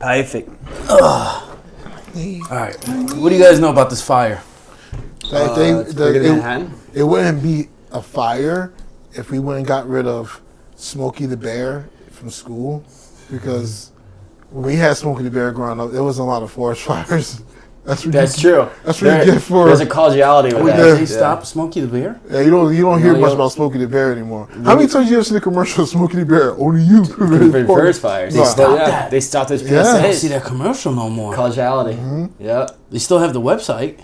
Perfect. All right. What do you guys know about this fire? It wouldn't be a fire if we wouldn't got rid of Smokey the Bear from school, because when we had Smokey the Bear growing up, there was a lot of forest fires. That's true. That's what you get for. There's a causality with that. Did they stop Smokey the Bear? Yeah, you don't hear much about Smokey the Bear anymore. How many times you ever seen the commercial of Smokey the Bear? Only you. Forest fires. They stopped that. They stopped those PSAs. I don't see that commercial no more. Causality. Yeah. They still have the website.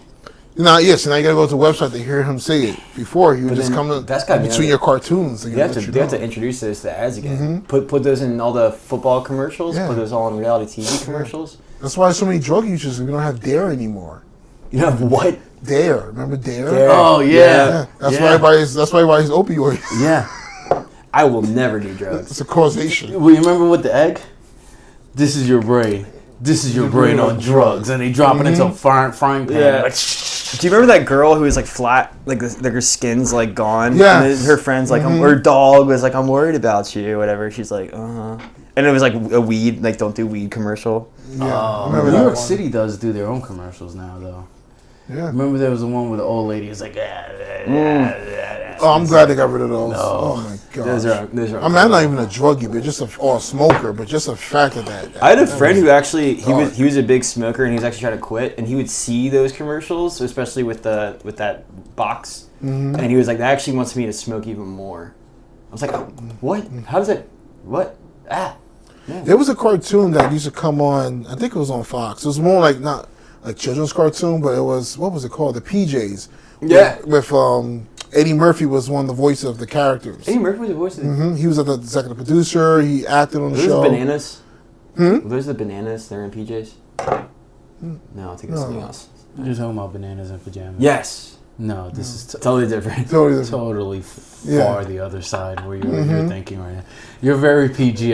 Now you gotta go to the website to hear him say it. Before he would just come to between your cartoons. You have to introduce those to ads again. Put those in all the football commercials. Yeah. Put those all in reality TV commercials. That's why so many drug users. We don't have Dare anymore. You have what? Dare. Remember Dare? Oh yeah. That's why everybody's opioids. Yeah. I will never do drugs. It's a causation. Well, you remember with the egg? This is your brain. This is your brain on drugs, and they drop it into a frying pan. Yeah. Like, do you remember that girl who was like flat, like her skin's like gone? Yeah. And her friend's like, her dog was like, I'm worried about you, or whatever. She's like, And it was like a weed, like don't do weed commercial. Yeah. New York City does do their own commercials now, though. Yeah. Remember there was the one where the old lady was like, Oh, I'm glad they got rid of those. No. Oh my god. Those are I'm not even a druggie, but just a smoker, but just a fact of that. I had a friend who actually he was a big smoker, and he was actually trying to quit, and he would see those commercials, especially with that box, and he was like, that actually wants me to smoke even more. I was like, oh, what? How does it? What? Ah. Yeah. There was a cartoon that used to come on. I think it was on Fox. It was more like not like children's cartoon, but it was, what was it called? The PJs. Yeah. With Eddie Murphy was one of the voices of the characters. Eddie Murphy was the voice of the He was the executive producer. He acted on the show. Those bananas. Those are the bananas. They're in PJs. No, I think it's something else. you're talking about bananas and pajamas. Yes. No, this is Totally different. totally far the other side where you're thinking right now. You're very PG.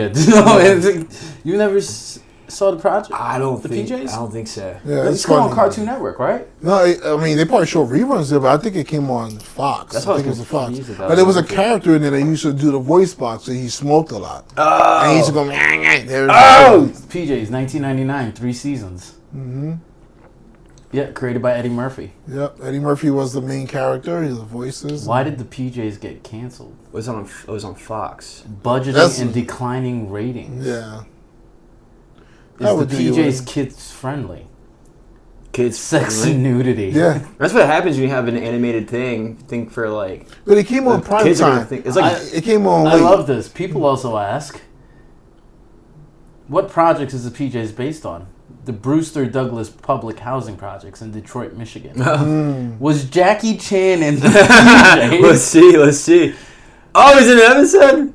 You never saw the project? I don't think PJs? I don't think so. Yeah, It's come on Cartoon Network, right? No, I mean they probably show reruns there, but I think it came on Fox. That's I what think it was a Fox. confused about. But there was a character in there that used to do the voice box, and he smoked a lot. Oh. And he used to go. There PJs, 1999, 3 seasons. Yeah, created by Eddie Murphy. Yep, Eddie Murphy was the main character. He was the voices. Why did the PJs get canceled? It was on Fox. Budgeting and declining ratings. Yeah. Is the PJs kids friendly? Kids Sex friendly. and nudity. Yeah. That's what happens when you have an animated thing. Think for like. But it came on prime kids are gonna time. think- it's like It came on I late. love this. People also ask, what projects is the PJs based on? The Brewster Douglas Public Housing Projects in Detroit, Michigan. Was Jackie Chan in the PJs? Let's see. Oh, he's in an episode?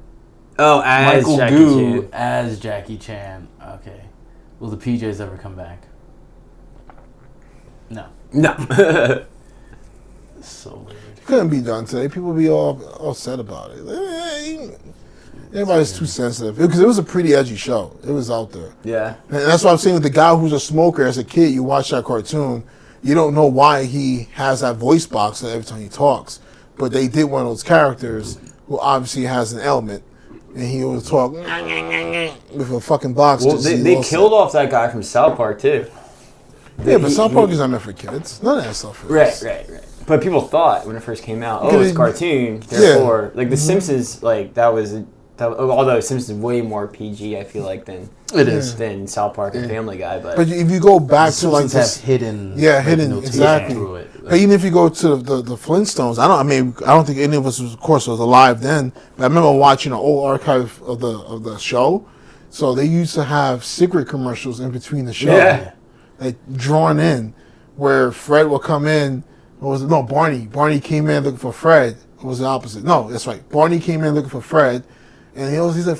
Oh, as Michael Jackie Gu Chan. as Jackie Chan. Okay. Will the PJs ever come back? No. No. So weird. Couldn't be done today. People be all upset about it. Everybody's too sensitive because it was a pretty edgy show. It was out there. Yeah. And that's what I'm saying with the guy who's a smoker. As a kid, you watch that cartoon, you don't know why he has that voice box every time he talks. But they did one of those characters who obviously has an ailment, and he would talk with a fucking box. Well, they killed off that guy from South Park too. Yeah, but South Park is not meant for kids. None of that stuff is. Right. But people thought when it first came out, oh, it's a cartoon. Therefore, like The Simpsons, like that was. Although Simpsons is way more PG, I feel like than South Park and Family Guy. But if you go back to like this, have hidden, hidden exactly. Through it. But even if you go to the Flintstones, I don't think any of us was alive then. But I remember watching an old archive of the show. So they used to have secret commercials in between the show, like drawn in, where Fred would come in. Barney. Barney came in looking for Fred. It was the opposite. No, that's right. Barney came in looking for Fred. And he said,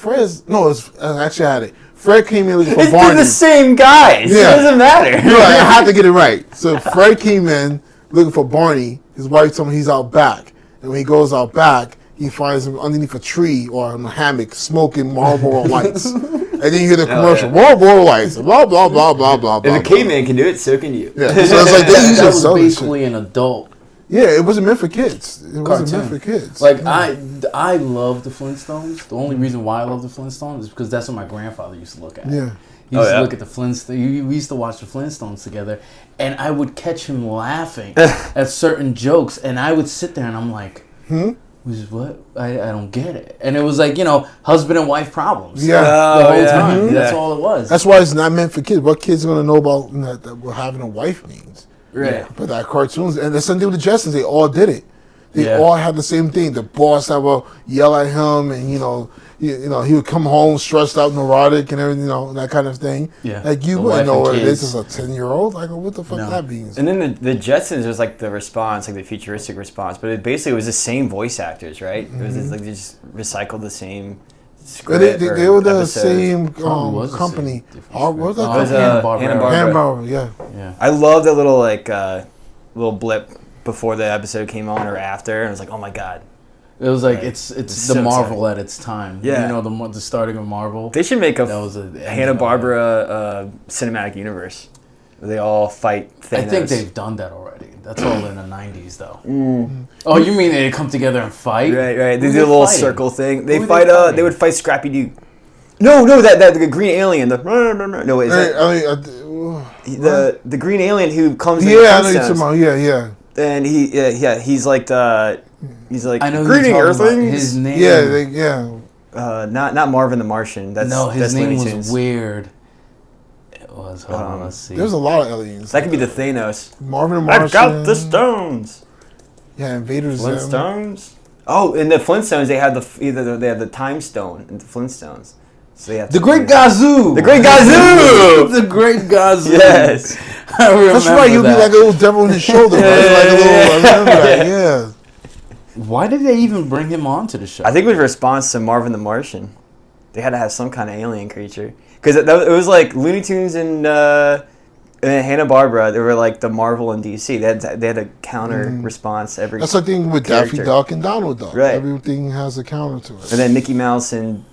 actually I had it. Fred came in looking for Barney. It's the same guys. Yeah. It doesn't matter. I had to get it right. So Fred came in looking for Barney. His wife told him he's out back. And when he goes out back, he finds him underneath a tree or in a hammock smoking Marlboro Lights. And then you hear the commercial, Marlboro Lights, blah, blah, blah, blah, blah, blah. If a caveman can do it, so can you. Yeah. So it's like that was basically an adult Yeah, it wasn't meant for kids. It wasn't meant for kids. Like I love the Flintstones. The only reason why I love the Flintstones is because that's what my grandfather used to look at. Yeah. He used to look at the Flintstones. We used to watch the Flintstones together, and I would catch him laughing at certain jokes, and I would sit there and I'm like, what? I don't get it. And it was like, husband and wife problems. Yeah. The whole time. That's all it was. That's why it's not meant for kids. What kids are going to know about that having a wife means? Right. But that cartoons, and the same thing with the Jetsons, they all did it. They all had the same thing. The boss would yell at him, and he would come home stressed out, neurotic, and everything, that kind of thing. Yeah. Like you wouldn't know what it is as a 10-year-old. Like, what the fuck that means? And then the Jetsons was like the response, like the futuristic response, but it basically was the same voice actors, right? It was just, like they just recycled the same script. They were the episodes. same company. What was that? It was Hanna-Barbera. Hanna-Barbera, yeah. I love that little little blip before the episode came on or after, and I was like, oh my god. It was like it's the so Marvel at its time. Yeah. The starting of Marvel. They should make a Hanna-Barbera cinematic universe. Where they all fight Thanos. I think they've done that already. That's all in the 90s, though. Oh, you mean they come together and fight? Right. They Who do a little fighting? circle thing. They Who fight. fighting? They would fight Scrappy Doo. No, that the green alien. The green alien who comes. Yeah, in the I know you're talking about. Yeah. And he's like I know greeting you're talking about. Earthlings. His name. Yeah. Not Marvin the Martian. His that's name Looney was Tunes. weird. It was. Hold on, let's see. There's a lot of aliens. That could be the Thanos. Marvin and Martian. I've got the stones. Yeah, Invader Zim. Flintstones. Oh, in the Flintstones, they had the time stone in the Flintstones. So they have The Great Gazoo. The Great Gazoo. The Great Gazoo. Yes. I remember That's right. You'll be like a little devil on his shoulder. Right? Like a little. I remember that. Yeah. Why did they even bring him onto the show? I think it was a response to Marvin the Martian. They had to have some kind of alien creature because it was like Looney Tunes and Hanna-Barbera. They were like the Marvel and DC. They had a counter response every. That's the thing with character. Daffy Duck and Donald Duck. Right. Everything has a counter to it. And then Mickey Mouse and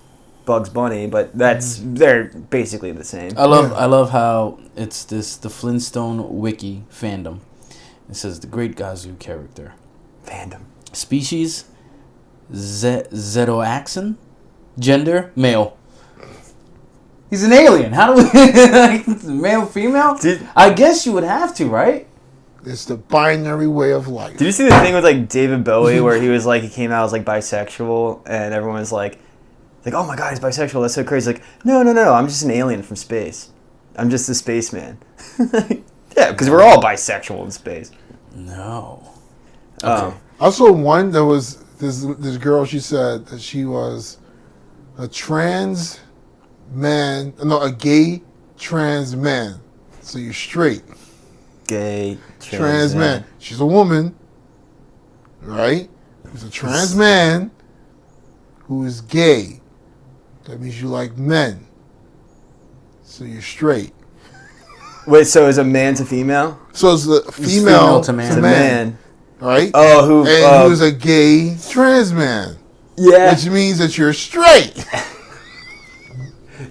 Bugs Bunny, but they're basically the same. I love how it's the Flintstone wiki fandom. It says the Great Gazoo character. Fandom. Species Zetoaxon. Gender male. He's an alien. How do we male female? I guess you would have to, right? It's the binary way of life. Did you see the thing with like David Bowie where he was like he came out as like bisexual and everyone was like oh my god, he's bisexual, that's so crazy. Like no, I'm just an alien from space. I'm just a spaceman. Yeah, because we're all bisexual in space. No. Okay. I saw one that was this girl. She said that she was a gay trans man. So you're straight. Gay Trans man. She's a woman, right? She's a trans man who is gay. That means you like men. So you're straight. Wait, so is a man to female? So it's a female to man. To man. Right? Oh, who's a gay trans man. Yeah. Which means that you're straight.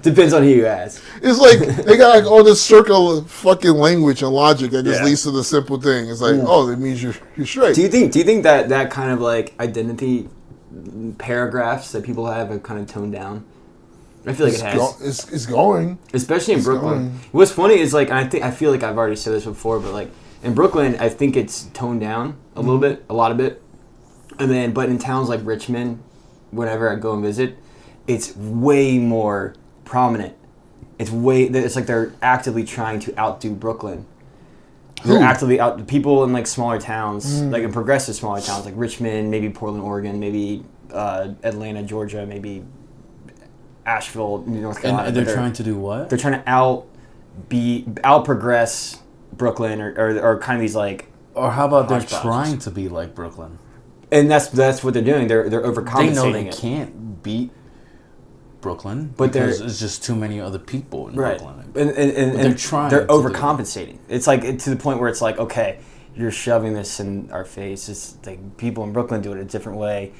Depends on who you ask. It's like they got like all this circle of fucking language and logic that just leads to the simple thing. It's like, that means you're straight. Do you think that kind of like identity paragraphs that people have kind of toned down? I feel like it has. It's going. Especially in Brooklyn. What's funny is like I feel like I've already said this before, but like in Brooklyn, I think it's toned down a little bit, a lot of it. And then, but in towns like Richmond, whenever I go and visit, it's way more prominent. It's like they're actively trying to outdo Brooklyn. They're actively people in like smaller towns, like in progressive smaller towns like Richmond, maybe Portland, Oregon, maybe Atlanta, Georgia, maybe Asheville, North Carolina. And they're trying to do what? They're trying to out progress Brooklyn or kind of these like. Or how about they're trying to be like Brooklyn? And that's what they're doing. They're overcompensating. They know they can't beat Brooklyn, but there's just too many other people in Brooklyn. And they're trying. They're overcompensating. It's like to the point where it's like, okay, you're shoving this in our face. It's like people in Brooklyn do it a different way.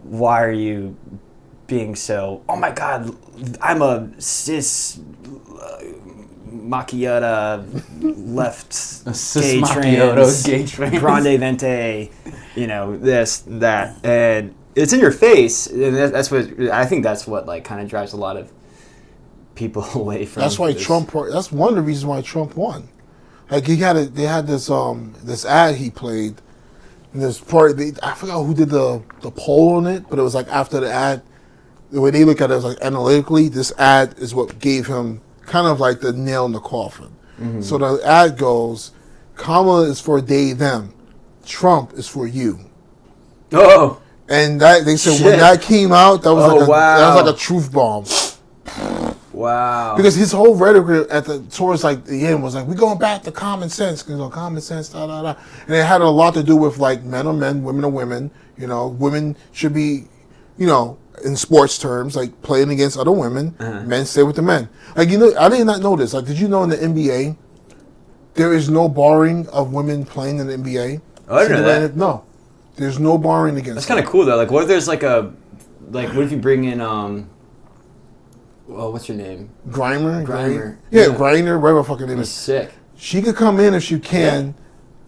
Why are you being so? Oh my God, I'm a cis macchiata left Cis gay trans. grande vente, this, that, and it's in your face, and that's what I think. That's what like kind of drives a lot of people away from. That's why Trump. That's one of the reasons why Trump won. Like they had this ad he played. And this part, I forgot who did the poll on it, but it was like after the ad. The way they look at it is like analytically, this ad is what gave him kind of like the nail in the coffin. Mm-hmm. So the ad goes, Kamala is for they, them. Trump is for you. Oh. And that they said when that came out, that was that was like a truth bomb. Wow. Because his whole rhetoric towards like the end was like, we're going back to common sense, common sense, da da da. And it had a lot to do with like men are men, women are women. Women should be, in sports terms, like playing against other women, men stay with the men. Like I did not know this. Like, did you know in the NBA, there is no barring of women playing in the NBA? Oh, I didn't know that. No, there's no barring against. That's kind of cool though. Like, what if there's what if you bring in what's your name? Grimer. Yeah, Griner, whatever fucking name is. Sick. She could come in if she can,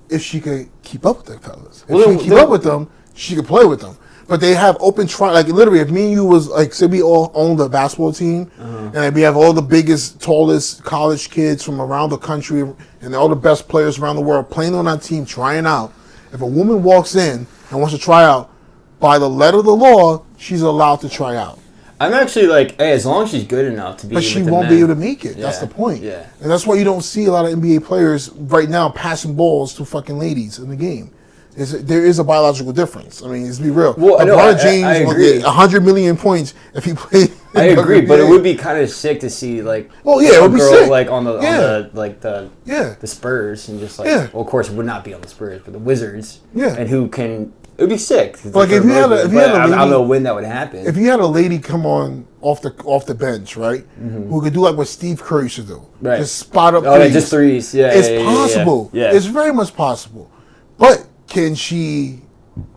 if she could keep up with the fellas. If she could keep up with them, she could play with them. But they have open trial. Like literally, if me and you was like, say we all own the basketball team, and we have all the biggest, tallest college kids from around the country, and all the best players around the world playing on that team, trying out. If a woman walks in and wants to try out, by the letter of the law, she's allowed to try out. I'm actually like, hey, as long as she's good enough to be. But she won't be able to make it. Yeah. That's the point. Yeah. And that's why you don't see a lot of NBA players right now passing balls to fucking ladies in the game. There is a biological difference. I mean, let's be real. Well, LeBron James will get 100 million points if he played. I agree, but it would be kind of sick to see like. Oh yeah, it would be sick. Like on the Spurs and just like. Yeah. Well, of course, it would not be on the Spurs, but the Wizards. Yeah. And who can? It would be sick. Like if you had a lady, I don't know when that would happen. If you had a lady come on off the bench, right, who could do like what Steve Kerr used to do, right? Just spot up. Oh, just threes. Yeah, it's possible. Yeah. It's very much possible, but can she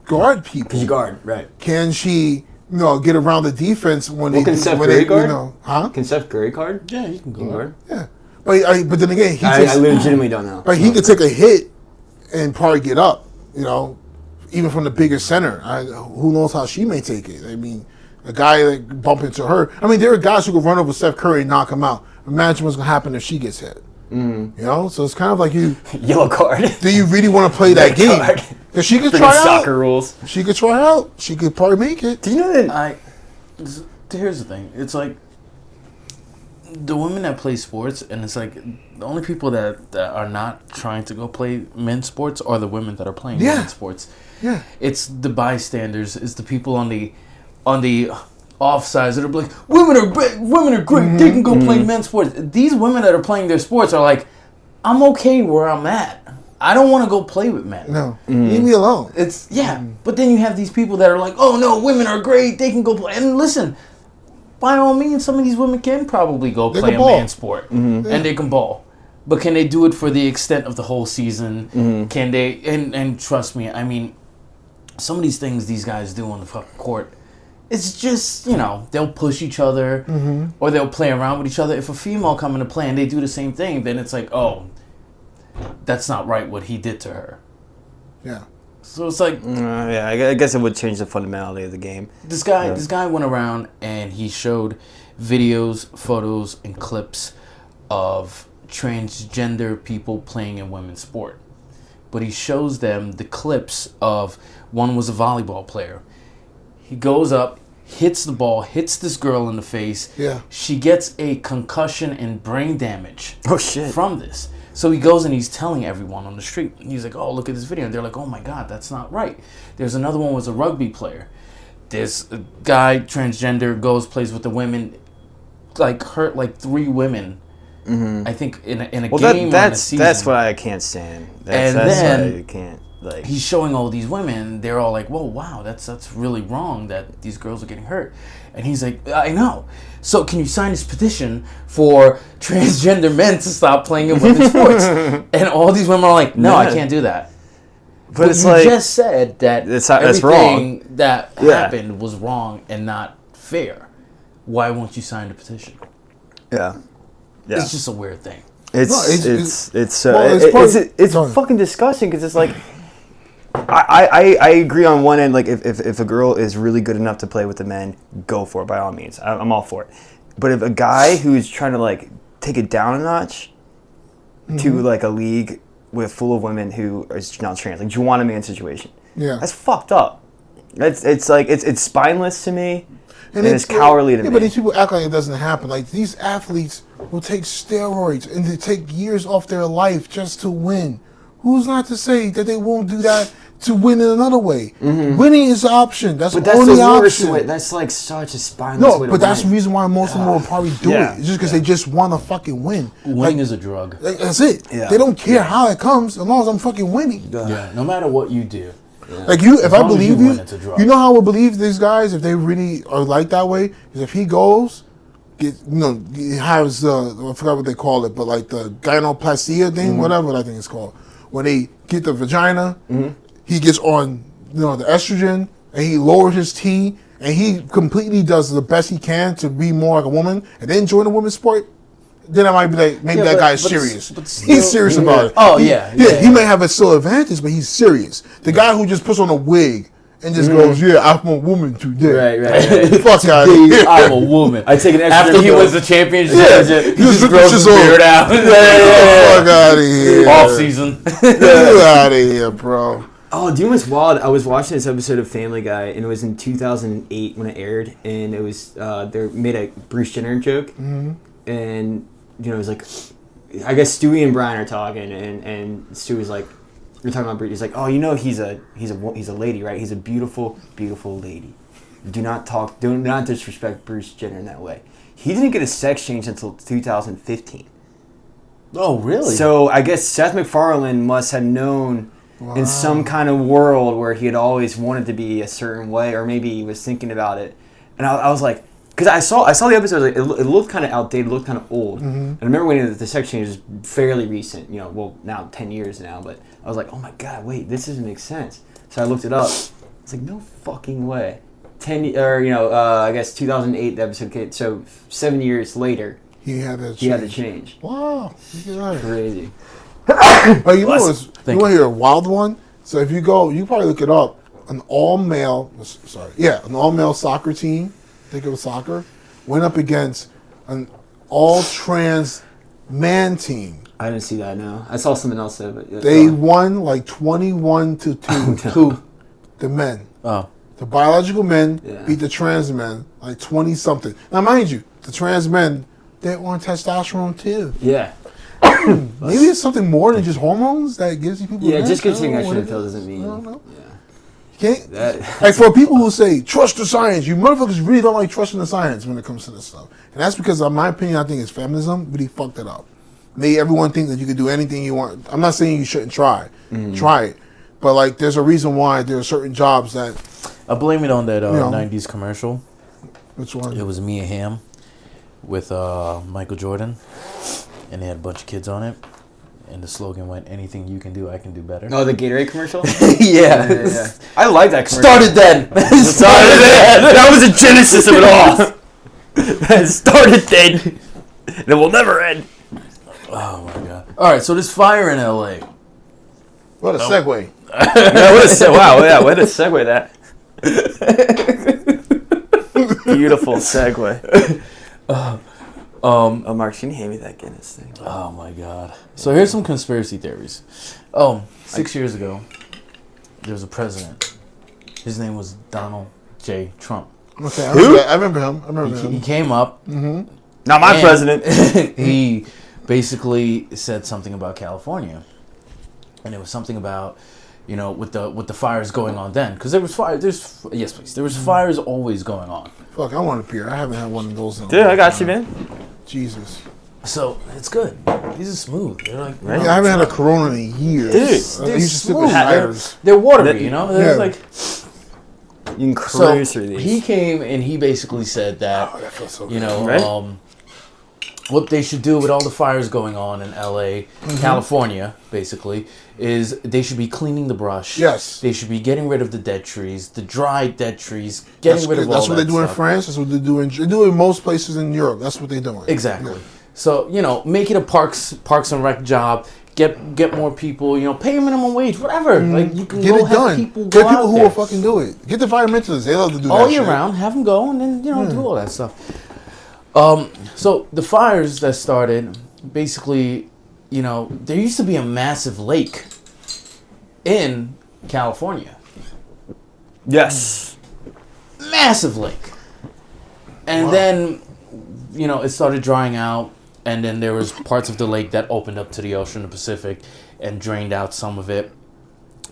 guard people? Can she guard? Right. Can she, get around the defense when can Steph Curry guard? Huh? Can Steph Curry guard? Yeah, he can guard. Yeah, but then again, I legitimately don't know. But he could take a hit and probably get up. Even from the bigger center. Who knows how she may take it? I mean, a guy like bump into her. I mean, there are guys who could run over Steph Curry and knock him out. Imagine what's gonna happen if she gets hit. So it's kind of like you. Yellow card. Do you really want to play that game? Because she could try out. Soccer rules. She could try out. She could probably make it. Do you know that? Here's the thing. It's like the women that play sports, and it's like the only people that are not trying to go play men's sports are the women that are playing men's sports. Yeah. It's the bystanders. It's the people on the offsides that are like, women are great. They can go play men's sports. These women that are playing their sports are like, I'm okay where I'm at. I don't want to go play with men. No, leave me alone. It's but then you have these people that are like, oh no, women are great. They can go play. And listen, by all means, some of these women can probably go play a man's sport, and they can ball. But can they do it for the extent of the whole season? Can they? And trust me, I mean, some of these things these guys do on the fucking court, it's just, they'll push each other or they'll play around with each other. If a female come into play and they do the same thing, then it's like, oh, that's not right what he did to her. Yeah. So it's like... I guess it would change the fundamentality of the game. This guy went around and he showed videos, photos, and clips of transgender people playing in women's sport. But he shows them the clips of... One was a volleyball player. He goes up, hits the ball, hits this girl in the face. Yeah. She gets a concussion and brain damage. Oh, shit. From this. So he goes and he's telling everyone on the street. He's like, oh, look at this video. And they're like, oh, my God, that's not right. There's another one was a rugby player. This guy, transgender, plays with the women, hurt 3 women. I think in a game or in a season. That's what I can't stand. That's why I can't. He's showing all these women. They're all like, "Whoa, wow, that's really wrong that these girls are getting hurt." And he's like, "I know. So can you sign this petition for transgender men to stop playing in women's sports?" And all these women are like, "No, I can't do that." But it's you just said that everything that happened was wrong and not fair. Why won't you sign the petition? Yeah. It's just a weird thing. It's fucking disgusting because it's like I agree on one end, like if a girl is really good enough to play with the men, go for it by all means. I'm all for it. But if a guy who's trying to like take it down a notch to like a league full of women who is not trans, like Juwanna Mann situation, that's fucked up. It's spineless to me. And it's cowardly to me. But these people act like it doesn't happen. Like, these athletes will take steroids and they take years off their life just to win. Who's not to say that they won't do that to win in another way? Winning is an option. That's the only option. That's like such a spineless way to but that's the reason why most of them will probably do it. It's just because they just want to fucking win. Winning is a drug. That's it. Yeah. They don't care how it comes as long as I'm fucking winning. Yeah, no matter what you do. Like if I believe you know how I would believe these guys if they really are like that way is if he goes, he has I forgot what they call it, but like the gynoplastia thing, whatever I think it's called, when they get the vagina, he gets on the estrogen and he lowers his T and he completely does the best he can to be more like a woman and then join the women's sport. Then I might be like, maybe that guy is serious. He's serious about it. Oh, he may have a still advantage, but he's serious. The guy who just puts on a wig and just goes, I'm a woman today. Right. Fuck out of here. I'm a woman. I take an extra after he wins the championship. He just grows his old beard out. Fuck out of here. Off season. Get out of here, bro. Oh, do you know what's wild? I was watching this episode of Family Guy, and it was in 2008 when it aired, and it was they made a Bruce Jenner joke, and it was like, I guess Stewie and Brian are talking, and Stewie's like, you're talking about Bruce. He's like, oh, he's a lady, right? He's a beautiful, beautiful lady. Do not disrespect Bruce Jenner in that way. He didn't get a sex change until 2015. Oh, really? So I guess Seth MacFarlane must have known in some kind of world where he had always wanted to be a certain way, or maybe he was thinking about it. And I was like, because I saw the episode, like, it looked kind of outdated, looked kind of old. And I remember when the sex change was fairly recent, now 10 years now, but I was like, oh my God, wait, this doesn't make sense. So I looked it up. It's like, no fucking way. I guess 2008, the episode came, so 7 years later, he had the change. Wow. Crazy. But you want to hear a wild one? So if you probably look it up, an all-male soccer team, think of soccer, went up against an all-trans man team. I didn't see that, no. I saw something else there, but... They won like 21-2. Who? The men. Oh. The biological men beat the trans men like 20-something. Now, mind you, the trans men, they're on testosterone too. Yeah. Maybe it's something more than just hormones that gives you people... Yeah, just because taking extra pill doesn't mean... I don't know. Yeah. Like for people who say trust the science, you motherfuckers really don't like trusting the science when it comes to this stuff, and that's because, in my opinion, I think it's feminism really fucked it up. Made everyone think that you could do anything you want. I'm not saying you shouldn't try it, but like there's a reason why there are certain jobs that. I blame it on that 90s commercial. Which one? It was Mia Hamm with Michael Jordan, and they had a bunch of kids on it. And the slogan went, anything you can do, I can do better. Oh, the Gatorade commercial? Yeah. I like that commercial. Started then. That was the genesis of it all. Started then. And it will never end. Oh, my God. All right, so there's fire in L.A. What a segue. Wow, way to segue that. Beautiful segue. Mark, can you hand me that Guinness thing? Oh my God. So here's some conspiracy theories. 6 years ago, there was a president. His name was Donald J. Trump. Okay, I remember him. He came up. Mm-hmm. Not my president. He basically said something about California. And it was something about, with the fires going on then. Because there was fire. Yes, please. There was fires always going on. Fuck, I want a beer. I haven't had one of those in a Dude, I got you, man. Jesus. So it's good. These are smooth. They're like, I haven't had a Corona in years. Dude, they're smooth. They're watery, They're like. You can cruise through these. He came and he basically said that, that feels so good. Right? What they should do with all the fires going on in LA, California, basically, is they should be cleaning the brush. Yes. They should be getting rid of the dead trees, the dried dead trees, getting rid of all that. That's what they do in France. That's what they do in most places in Europe. That's what they're doing. Exactly. Yeah. So, make it a parks and rec job. Get more people, pay minimum wage, whatever. Like, you can Get go it done. have people Get go people out who there. will fucking do it. Get the environmentalists. They love to do all that year shit. round, have them go and then, do all that stuff. So the fires that started, basically, there used to be a massive lake in California. Yes. Massive lake. And then, it started drying out, and then there was parts of the lake that opened up to the ocean, the Pacific, and drained out some of it.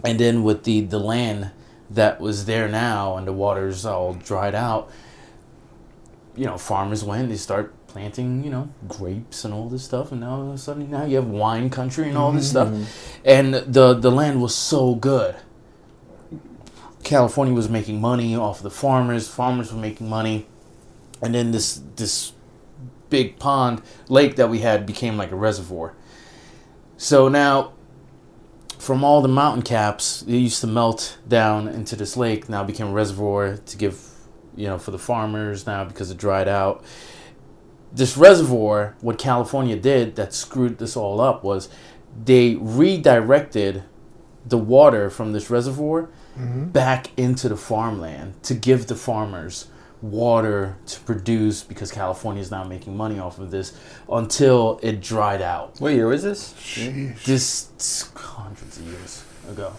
And then with the land that was there now and the water's all dried out, farmers they start planting, grapes and all this stuff, and now all of a sudden you have wine country and all this stuff. And the land was so good. California was making money off of the farmers were making money, and then this big lake that we had became like a reservoir. So now, from all the mountain caps, it used to melt down into this lake, now became a reservoir to give, for the farmers now because it dried out. This reservoir, what California did that screwed this all up was they redirected the water from this reservoir back into the farmland to give the farmers water to produce, because California is now making money off of this, until it dried out. What year was this? Sheesh. This hundreds of years ago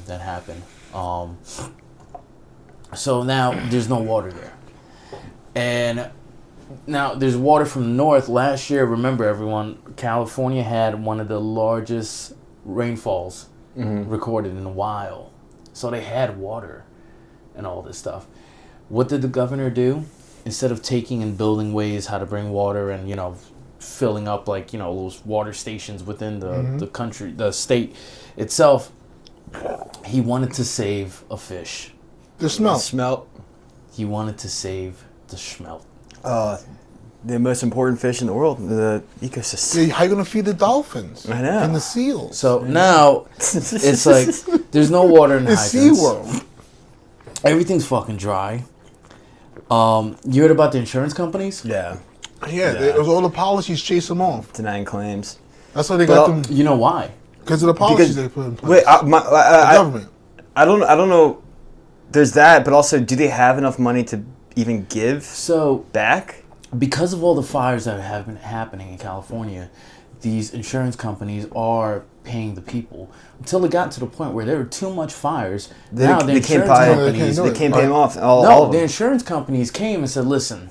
that happened. So now there's no water there. And now there's water from the north. Last year, remember everyone, California had one of the largest rainfalls recorded in a while. So they had water and all this stuff. What did the governor do? Instead of taking and building ways how to bring water and, filling up those water stations within the country, the state itself, he wanted to save a fish. The smelt. Smelt. He wanted to save the smelt. The most important fish in the world, the ecosystem. How you gonna feed the dolphins? I know. And the seals. So now it's like there's no water in the It's hydrants. SeaWorld. Everything's fucking dry. You heard about the insurance companies? Yeah. Yeah, it was all the policies chase them off. Denying claims. That's why they got them, You know why? because of the policies they put in place. Wait, the government. I don't know. There's that, but also, do they have enough money to even give So back? because of all the fires that have been happening in California, these insurance companies are paying the people until it got to the point where there were too much fires. Now the They can't insurance pay. companies, They can't pay them off. All no, of the them. insurance companies came and said, "Listen,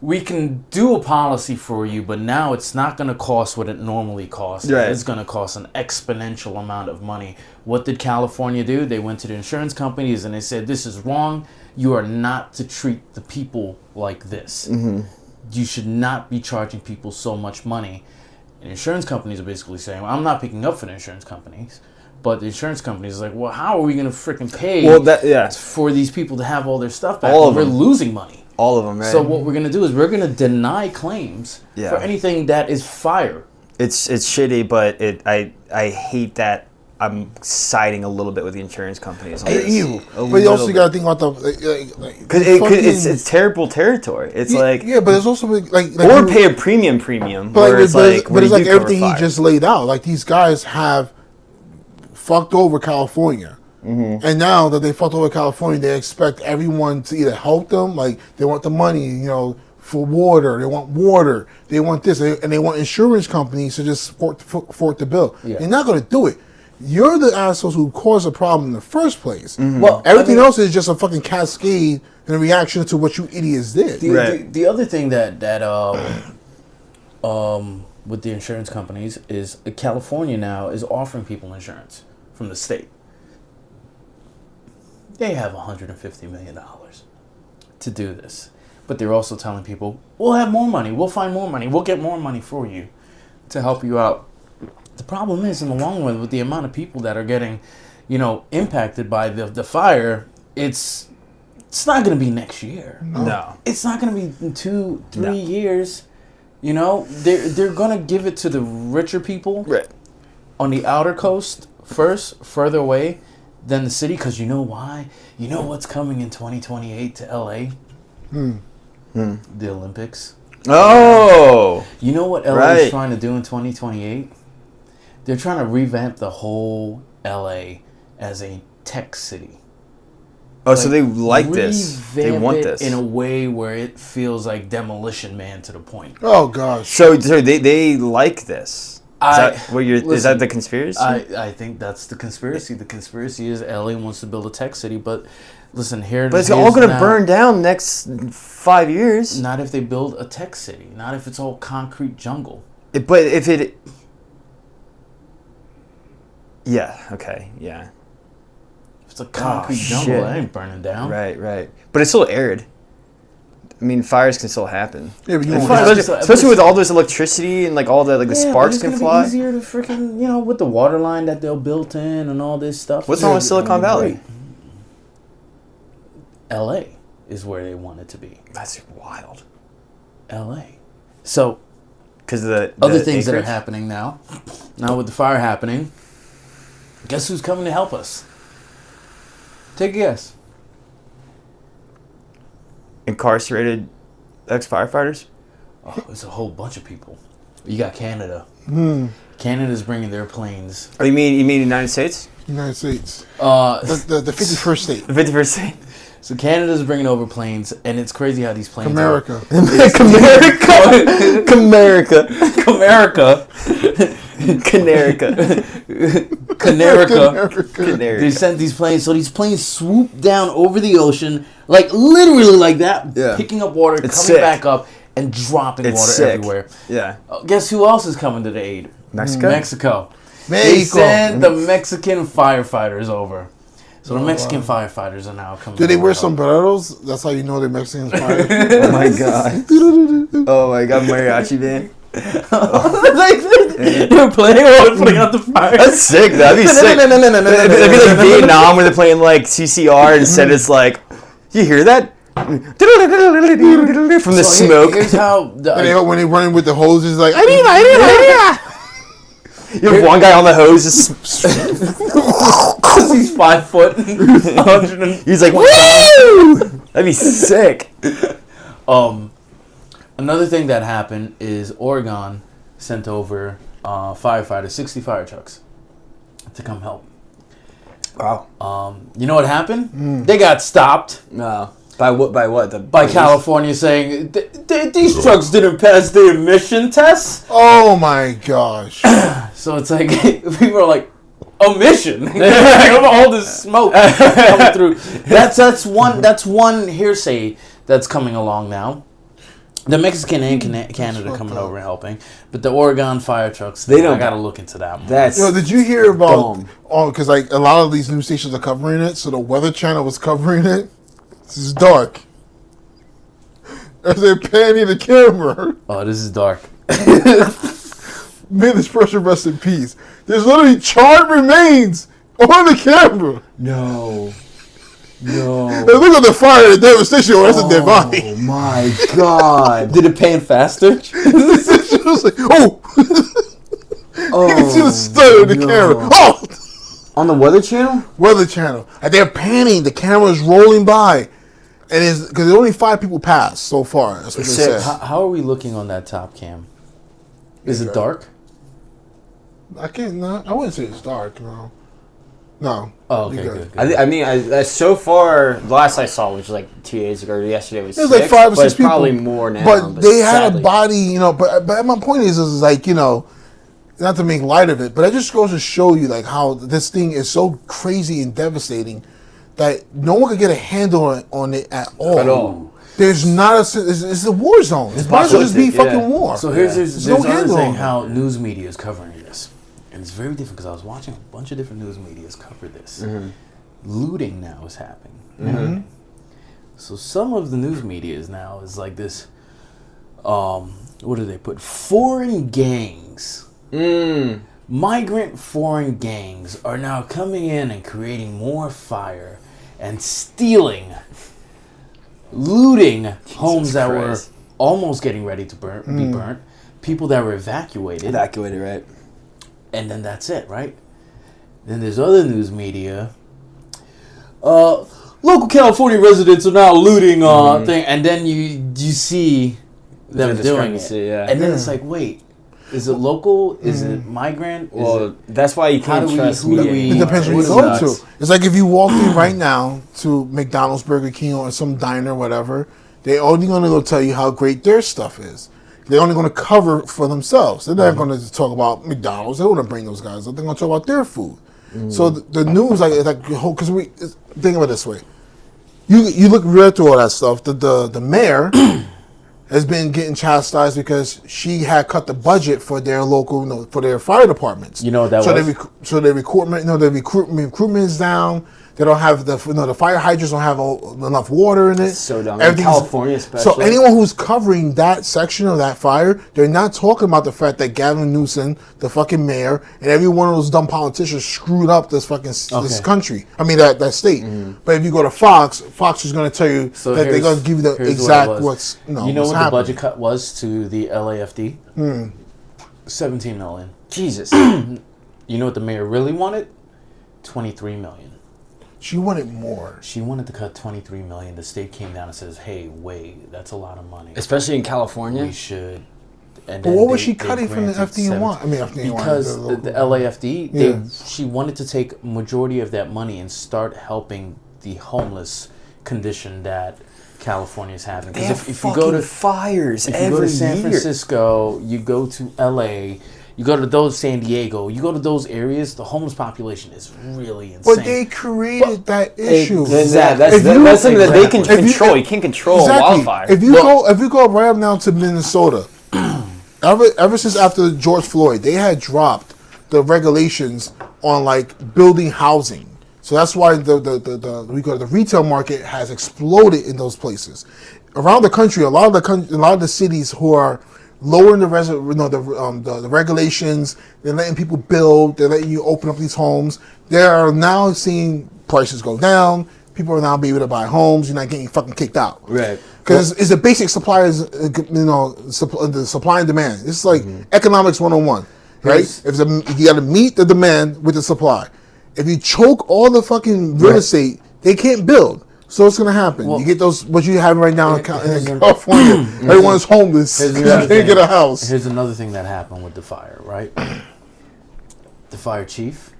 we can do a policy for you, but now it's not going to cost what it normally costs. Right. It's going to cost an exponential amount of money." What did California do? They went to the insurance companies and they said, "This is wrong. You are not to treat the people like this. You should not be charging people so much money." And insurance companies are basically saying, well, I'm not picking up for the insurance companies. But the insurance companies are like, well, how are we going to freaking pay for these people to have all their stuff back? All of We're them. losing money. All of them, right? So what we're going to do is we're going to deny claims Yeah. for anything that is fire. It's shitty, but I hate that I'm siding a little bit with the insurance companies. But you also got to think about because it's terrible territory. It's yeah, but it's also like or pay a premium, But where it's like, but it's like everything he he just laid out. Like these guys have fucked over California, and now that they fucked over California, they expect everyone to either help them. Like they want the money, for water. They want water. They want this, and they want insurance companies to just support the bill. Yeah. They're not going to do it. You're the assholes who caused the problem in the first place. Well, Everything else is just a fucking cascade and a reaction to what you idiots did. The other thing that with the insurance companies is California now is offering people insurance from the state. They have $150 million to do this. But they're also telling people, we'll have more money, we'll find more money, we'll get more money for you to help you out. The problem is, in the long run, with the amount of people that are getting, impacted by the fire, it's not going to be next year. No. It's not going to be in 2-3 years. They're going to give it to the richer people on the outer coast first, further away than the city. Because you know why? You know what's coming in 2028 to LA? The Olympics. Oh. You know what LA is trying to do in 2028? They're trying to revamp the whole LA as a tech city. Oh, so they like this. They want this in a way where it feels like Demolition Man to the point. Oh gosh. So they like this. Is that the conspiracy? I think that's the conspiracy. The conspiracy is LA wants to build a tech city, but listen here. But it's all going to burn down next 5 years. Not if they build a tech city. Not if it's all concrete jungle. But if it. Yeah. Okay. Yeah. It's a concrete jungle. That ain't burning down. Right. But it's still arid. I mean, fires can still happen. Yeah, but especially with all this electricity and like all the the sparks can fly. It's easier to freaking with the water line that they'll built in and all this stuff. What's wrong with Silicon Valley? L.A. is where they want it to be. That's wild. L.A. So, because the other things that are happening now with the fire happening, guess who's coming to help us? Take a guess. Incarcerated ex-firefighters? Oh, it's a whole bunch of people. You got Canada. Canada's bringing their planes. Oh, you mean United States? United States. The 51st state. The 51st state. So Canada's bringing over planes, and it's crazy how these planes America. Comerica. Canerica. They sent these planes, so these planes swoop down over the ocean, like literally like that, picking up water, coming back up, and dropping water everywhere. Yeah. Guess who else is coming to the aid? Mexico. They sent the Mexican firefighters over. So the Mexican firefighters are now coming. Do they wear sombreros? That's how you know they're Mexican fire. Oh my god. Oh my god, mariachi band. They're playing while putting out the fire. That's sick. That'd be sick. That'd be like Vietnam where they're playing like CCR and instead it's like, you hear that? From the smoke. Here's how when they run in with the hoses, like you have one guy on the hose just because he's 5 foot, 100. He's like, woo! That'd be sick. Another thing that happened is Oregon sent over firefighters, 60 fire trucks, to come help. Wow. You know what happened? They got stopped. No. By what? By California saying these trucks didn't pass the emission tests. Oh my gosh! So it's like people are like, emission. All this smoke coming through. That's one hearsay that's coming along now. The Mexican and Canada coming over and helping, but the Oregon fire trucks. I gotta look into that one. Did you hear about? Because like a lot of these news stations are covering it. So the Weather Channel was covering it. This is dark. As they're panning the camera. Oh, this is dark. May this person rest in peace. There's literally charred remains on the camera. No. Hey, look at the fire and the devastation. That's a dead body. Oh my god. Did it pan faster? It was like, oh. You can see the stutter of the camera. Oh. On the Weather Channel? Weather Channel. And they're panning. The camera's rolling by. And it's because only 5 people passed so far. That's what they said. How are we looking on that top cam? Is it dark? I wouldn't say it's dark, no. No. Oh, okay, good. I mean, so far, the last I saw, which was like 2 days ago, or yesterday was 6, like 5 or 6 people. Probably more now. But they had a body, but my point is like, not to make light of it, but it just goes to show you like how this thing is so crazy and devastating that no one could get a handle on it at all. There's not it's a war zone. It might as well just be fucking war. So there's another thing how news media is covering this. And it's very different because I was watching a bunch of different news medias cover this. Mm-hmm. Looting now is happening. Mm-hmm. So some of the news media is like this, what do they put? Foreign gangs. Migrant foreign gangs are now coming in and creating more fire and stealing, looting homes that were almost getting ready to be burnt, people that were evacuated. Right. And then that's it, right? Then there's other news media. Local California residents are now looting thing, and then you see them doing it. Yeah. And then it's like, wait, is it local? Is it migrant? Well, that's why you can't trust media. It depends where you go to. It's like if you walk in right now to McDonald's, Burger King, or some diner, whatever, they're only going to go tell you how great their stuff is. They're only going to cover for themselves. They're not going to talk about McDonald's. They don't want to bring those guys up. They're going to talk about their food. So the news, because we think of it this way. You look read through all that stuff. The mayor has been getting chastised because she had cut the budget for their local, for their fire departments. You know what that was? So their recruitment is down. They don't have the fire hydrants don't have enough water in it. It's so dumb. In California, especially. So anyone who's covering that section of that fire, they're not talking about the fact that Gavin Newsom, the fucking mayor, and every one of those dumb politicians screwed up this fucking this country. I mean that state. But if you go to Fox is going to tell you that they're going to give you the exact what's you know what's what happening. the budget cut was to the LAFD? 17 million. Jesus. You know what the mayor really wanted? 23 million. She wanted more. She wanted to cut 23 million. The state came down and says, "Hey, wait, that's a lot of money. Especially in California. We should." And But what was she cutting from the FDNY? I mean, FDNY. Because the LAFD, she wanted to take majority of that money and start helping the homeless condition that California is having. Because if you go to fires, if you go to San Francisco, you go to LA. You go to those San Diego, you go to those areas, the homeless population is really insane. But they created that issue. That's something that they can control. You can't control a wildfire. If you go right up now to Minnesota, ever since after George Floyd, they had dropped the regulations on like building housing. So that's why the retail market has exploded in those places. Around the country, a lot of the cities who are lowering the regulations, they're letting people build, they're letting you open up these homes. They are now seeing prices go down. People are now able to buy homes. You're not getting fucking kicked out. Right. Because it's a basic supply, the supply and demand. It's like economics 101, right? You got to meet the demand with the supply. If you choke all the fucking real estate, they can't build. So what's going to happen? You get those, what you have right now in California. Everyone's homeless because you can't get a house. Here's another thing that happened with the fire, right? The fire chief,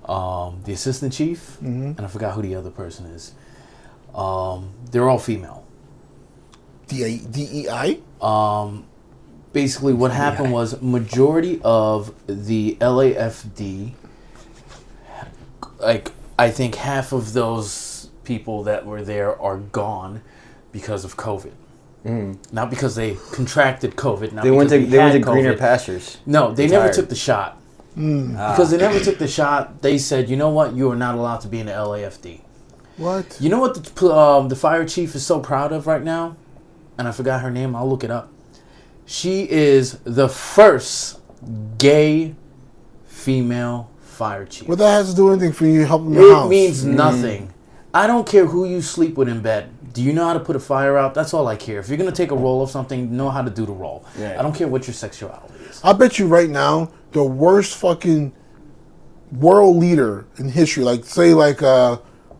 the assistant chief, and I forgot who the other person is. They're all female. DEI? Basically, what happened was majority of the LAFD, like I think half of those people that were there are gone because of COVID. Not because they contracted COVID. Not they went to COVID. greener pastures. No, they never took the shot. Because they never took the shot, they said, you know what, you are not allowed to be in the LAFD. What? You know what the fire chief is so proud of right now? And I forgot her name, I'll look it up. She is the first gay female fire chief. What that has to do with anything for you helping your house? It means nothing. I don't care who you sleep with in bed. Do you know how to put a fire out? That's all I care. If you're going to take a roll of something, know how to do the roll. Yeah. I don't care what your sexuality is. I bet you right now, the worst fucking world leader in history, like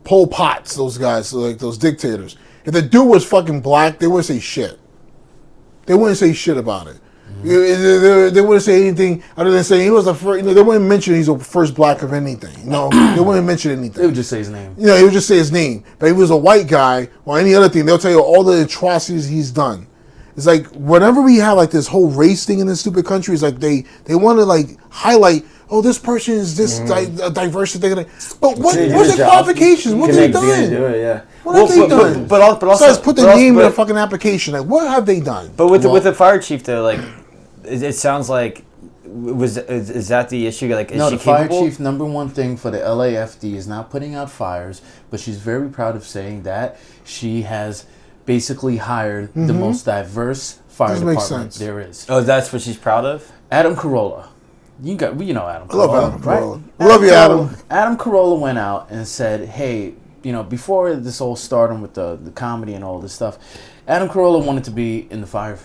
Pol Pot's, those guys, like those dictators. If the dude was fucking black, they wouldn't say shit. They wouldn't say shit about it. They wouldn't say anything other than saying he was the first. They wouldn't mention he's the first black of anything. They wouldn't mention anything. They would just say his name. He would just say his name. But if he was a white guy or any other thing, they'll tell you all the atrocities he's done. It's like whenever we have like this whole race thing in this stupid country, it's like they want to like highlight. Oh, this person is this diversity. But what's their qualifications? What have they done? Do it, yeah. What have they done? But also, besides put the name in the fucking application. Like, what have they done? But with the fire chief though, like. It sounds like is that the issue? Like, is no, she the fire capable? chief number one thing for the LAFD is not putting out fires, but she's very proud of saying that she has basically hired the most diverse fire department there is. Oh, that's what she's proud of? Adam Carolla. You know Adam Carolla. I love Adam Carolla. Right? Love you, Adam. Adam Carolla went out and said, hey, before this all started with the comedy and all this stuff, Adam Carolla wanted to be in the fire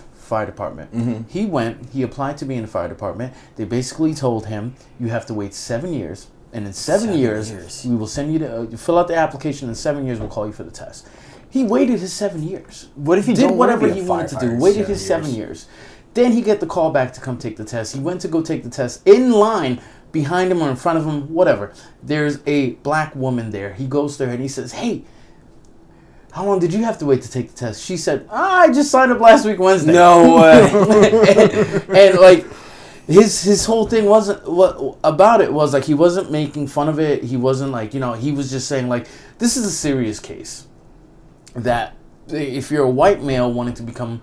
department. He applied to be in the fire department. They basically told him, you have to wait 7 years, and in 7 years we will send you to fill out the application. In 7 years we'll call you for the test. He waited his 7 years. What if he did don't whatever wanna be he a wanted to do? firefighter Waited his 7 years. Then he get the call back to come take the test. He went to go take the test in line behind him or in front of him, whatever. There's a black woman there. He goes to her and he says, "Hey, how long did you have to wait to take the test?" She said, "I just signed up last week Wednesday." No way. and like his whole thing wasn't what about it was like he wasn't making fun of it. He wasn't like, he was just saying like, this is a serious case that if you're a white male wanting to become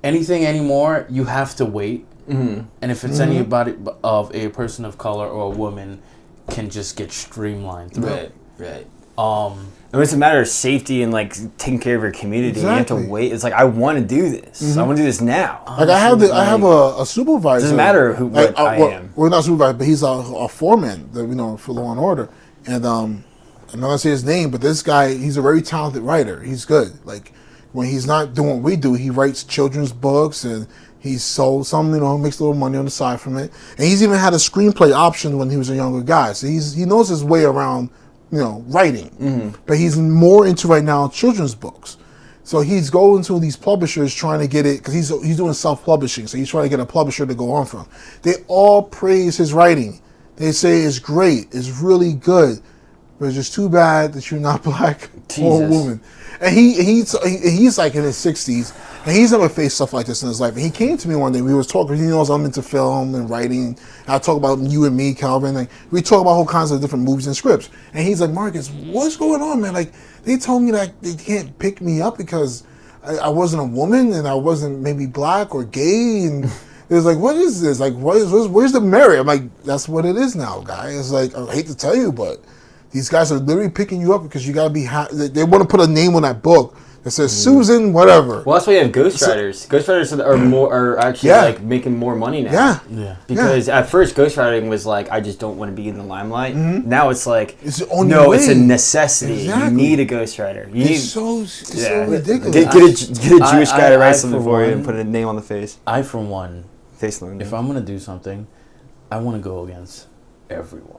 anything anymore, you have to wait. Mm-hmm. And if it's anybody of a person of color or a woman, can just get streamlined through. Right. I mean, it's a matter of safety and like taking care of your community. Exactly. You have to wait. It's like I want to do this. Mm-hmm. I want to do this now. Like I have a supervisor. It doesn't matter what I am. We're not supervisor, but he's a foreman. For Law and Order. And I'm not gonna say his name, but this guy, he's a very talented writer. He's good. Like when he's not doing what we do, he writes children's books and he's sold some, makes a little money on the side from it. And he's even had a screenplay option when he was a younger guy. So he knows his way around, writing. Mm-hmm. But he's more into right now children's books. So he's going to these publishers trying to get it, because he's doing self-publishing. So he's trying to get a publisher to go on from. They all praise his writing. They say it's great, it's really good. But it's just too bad that you're not black or a woman. And he's like in his 60s, and he's never faced stuff like this in his life. And he came to me one day. We was talking. He knows I'm into film and writing. And I talk about You and Me, Calvin. Like we talk about all kinds of different movies and scripts. And he's like, "Marcus, what's going on, man? Like they told me that they can't pick me up because I wasn't a woman and I wasn't maybe black or gay." And it was like, "What is this? Like, where's the merit?" I'm like, "That's what it is now, guy." It's like, I hate to tell you, but these guys are literally picking you up because you gotta be. They want to put a name on that book that says Susan, whatever. Well, that's why you have ghostwriters. Ghostwriters are actually like making more money now. Yeah. Because at first, ghostwriting was like, I just don't want to be in the limelight. Mm-hmm. Now it's like, it's the only way. It's a necessity. Exactly. You need a ghostwriter. It's so ridiculous. Get a Jewish guy to write something for you and put a name on the face. I, for one, face loan. If I'm gonna do something, I want to go against everyone.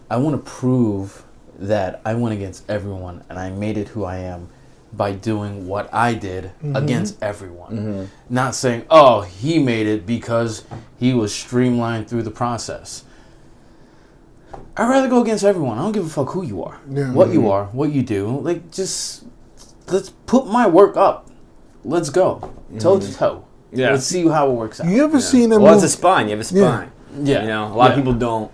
I want to prove that I went against everyone and I made it who I am by doing what I did against everyone. Mm-hmm. Not saying, oh, he made it because he was streamlined through the process. I'd rather go against everyone. I don't give a fuck who you are, what you are, what you do. Like, just let's put my work up. Let's go. Toe to toe. Yeah. Let's see how it works out. You ever seen that movie? Well, it's a spine. You have a spine. Yeah. A lot of people don't.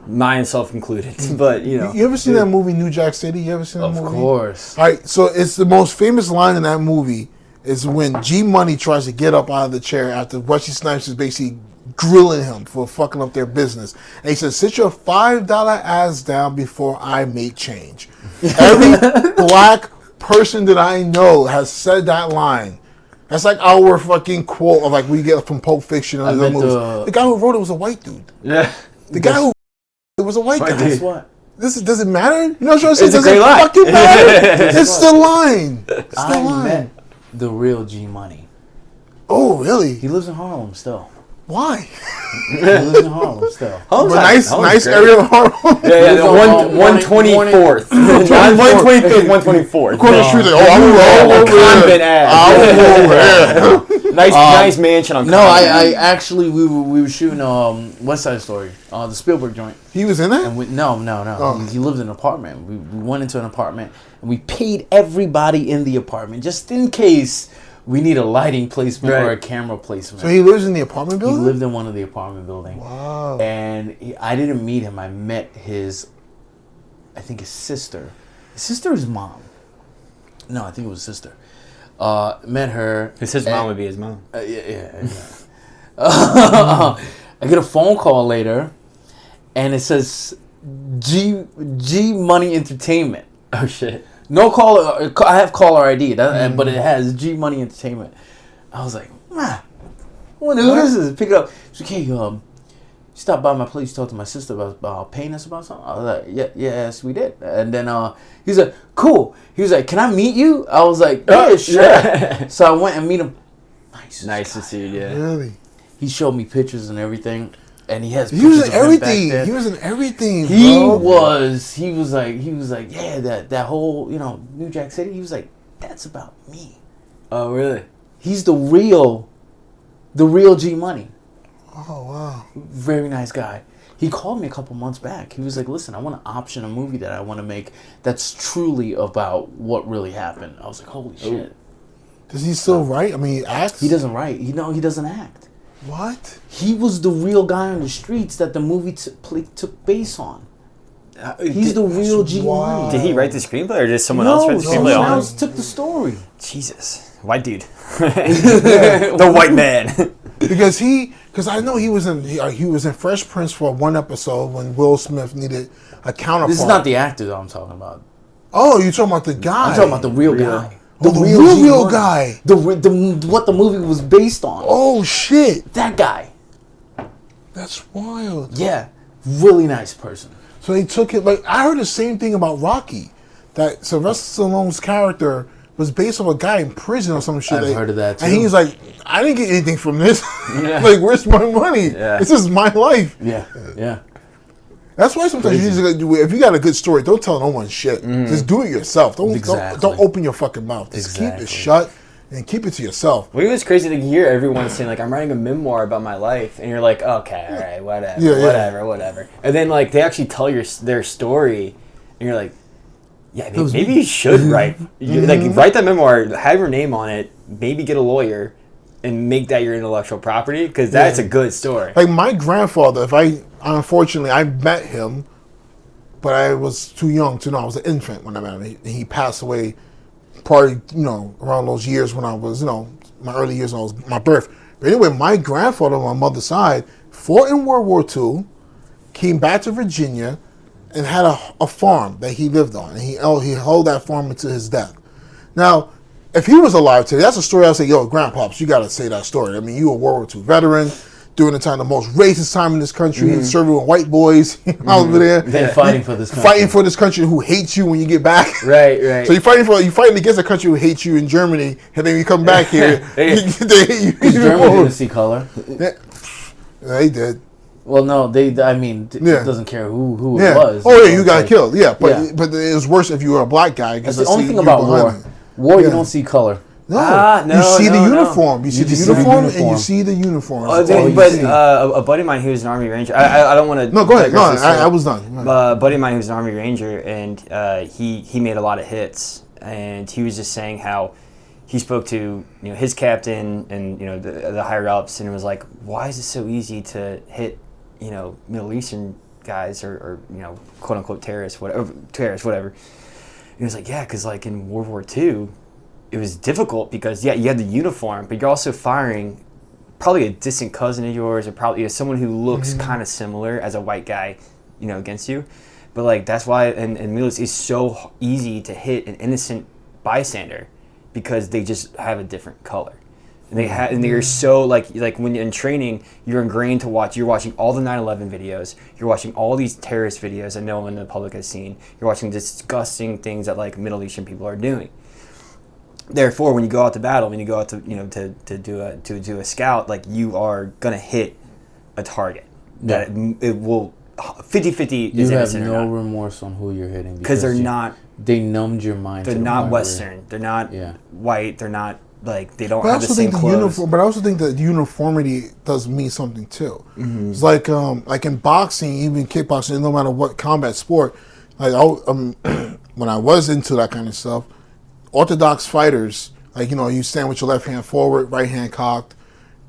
Myself included, but You ever seen that movie New Jack City? You ever seen that movie? Of course. All right, so it's the most famous line in that movie is when G Money tries to get up out of the chair after Wesley Snipes is basically grilling him for fucking up their business. And he says, "Sit your $5 ass down before I make change." Every black person that I know has said that line. That's like our fucking quote of like we get from Pulp Fiction and other movies. The guy who wrote it was a white dude. Yeah. The guy who it was a white guy. Guess what? Does it matter? You know what I'm saying? It's a great line. Fucking matter. It's the line. It's the line. Met the real G Money. Oh, really? He lives in Harlem still. Why? He lives in Harlem still. Nice area of Harlem. Yeah, the 124th. 125th, 124th. Across the street, I'm over there. Nice mansion on No, I actually, we were shooting West Side Story, the Spielberg joint. He was in that? And no. Oh. He lived in an apartment. We went into an apartment, and we paid everybody in the apartment, just in case we need a lighting placement or a camera placement. So he lives in the apartment building? He lived in one of the apartment buildings. Wow. And I didn't meet him. I met his sister. His sister or his mom? No, I think it was his sister. Met her. His mom would be his mom. Yeah. I get a phone call later, and it says G Money Entertainment. Oh, shit. No caller. I have caller ID, but it has G Money Entertainment. I was like, I wonder who this is. Pick it up. She's like, hey, you stopped by my place, talked to my sister about paying us about something. I was like, yes, we did. And then he was like, cool. He was like, can I meet you? I was like, yeah, sure. Yeah. So I went and meet him. Nice to see you. Yeah. Really? He showed me pictures and everything. and he has. He was pictures in of him back everything. there. He was in everything. He bro. was. He was like, yeah, that whole New Jack City. He was like, that's about me. Oh, really? He's the real G Money. Oh wow. Very nice guy. He called me a couple months back. He was like, listen, I want to option a movie that I want to make that's truly about what really happened. I was like, holy shit. Does he still write? I mean, he acts. He doesn't write. He doesn't act. What? He was the real guy on the streets that the movie took base on. He's the real G Money. Did he write the screenplay or did someone else write the someone screenplay on else him? took the story. Jesus. White dude. The white man. Because I know he was in Fresh Prince for one episode when Will Smith needed a counterpart. This is not the actor that I'm talking about. Oh, you're talking about the guy. I'm talking about the real guy. The real G-Money. guy. What the movie was based on. Oh shit. That guy. That's wild. Yeah. Really nice person. So they took it like I heard the same thing about Rocky, that Sylvester Stallone's character was based on a guy in prison or some shit. I've heard of that too. And he's like, I didn't get anything from this. Yeah. Like, where's my money? Yeah. This is my life. Yeah. That's why sometimes you just do it. If you got a good story, don't tell no one shit. Just do it yourself. Don't open your fucking mouth. Just keep it shut and keep it to yourself. Well, it was crazy to hear everyone saying like, I'm writing a memoir about my life, and you're like, okay, all right, whatever. And then like they actually tell their story, and you're like, yeah, maybe you should write write that memoir, have your name on it, maybe get a lawyer, and make that your intellectual property, because that's a good story. Like my grandfather, unfortunately I met him, but I was too young to know. I was an infant when I met him. He passed away probably, around those years when I was, my early years when I was my birth. But anyway, my grandfather on my mother's side fought in World War II, came back to Virginia, and had a farm that he lived on. And he held that farm until his death. Now, if he was alive today, that's a story I'd say, yo, Grandpops, you got to say that story. I mean, you were a World War II veteran, during the time, the most racist time in this country, serving with white boys over there. Then fighting for this country. Fighting for this country who hates you when you get back. Right. So you're fighting against a country who hates you in Germany, and then you come back here, they hate you. Germany didn't see color. Yeah, they did. Well, no, it doesn't care who it was. Oh yeah, you got killed. Yeah, but it was worse if you were a black guy. That's the only thing about war. War, you don't see color. No, you see the uniform. You see the uniform, and you see the uniform. A buddy of mine who was an Army Ranger. I don't want to. No, go ahead. No, I was done. A buddy of mine who was an Army Ranger, and he made a lot of hits, and he was just saying how he spoke to his captain and the higher ups, and it was like, why is it so easy to hit Middle Eastern guys or quote unquote terrorists, whatever. And he was like, yeah, because like in World War II, it was difficult because you had the uniform, but you're also firing probably a distant cousin of yours or probably someone who looks kind of similar as a white guy, against you. But like that's why in Middle East it's so easy to hit an innocent bystander because they just have a different color. And they're so like when you're in training, you're ingrained to watch. You're watching all the 9/11 videos. You're watching all these terrorist videos that no one in the public has seen. You're watching disgusting things that like Middle Eastern people are doing. Therefore, when you go out to battle, when you go out to to do a scout, like you are gonna hit a target that it will 50-50 You is have innocent no or not. remorse on who you're hitting Because they're not. They numbed your mind. They're to the not point Western. They're not white. They're not like they don't But I have the also same think clothes. but I also think that uniformity does mean something too. It's like in boxing, even kickboxing, no matter what combat sport. Like when I was into that kind of stuff, orthodox fighters, like you stand with your left hand forward, right hand cocked.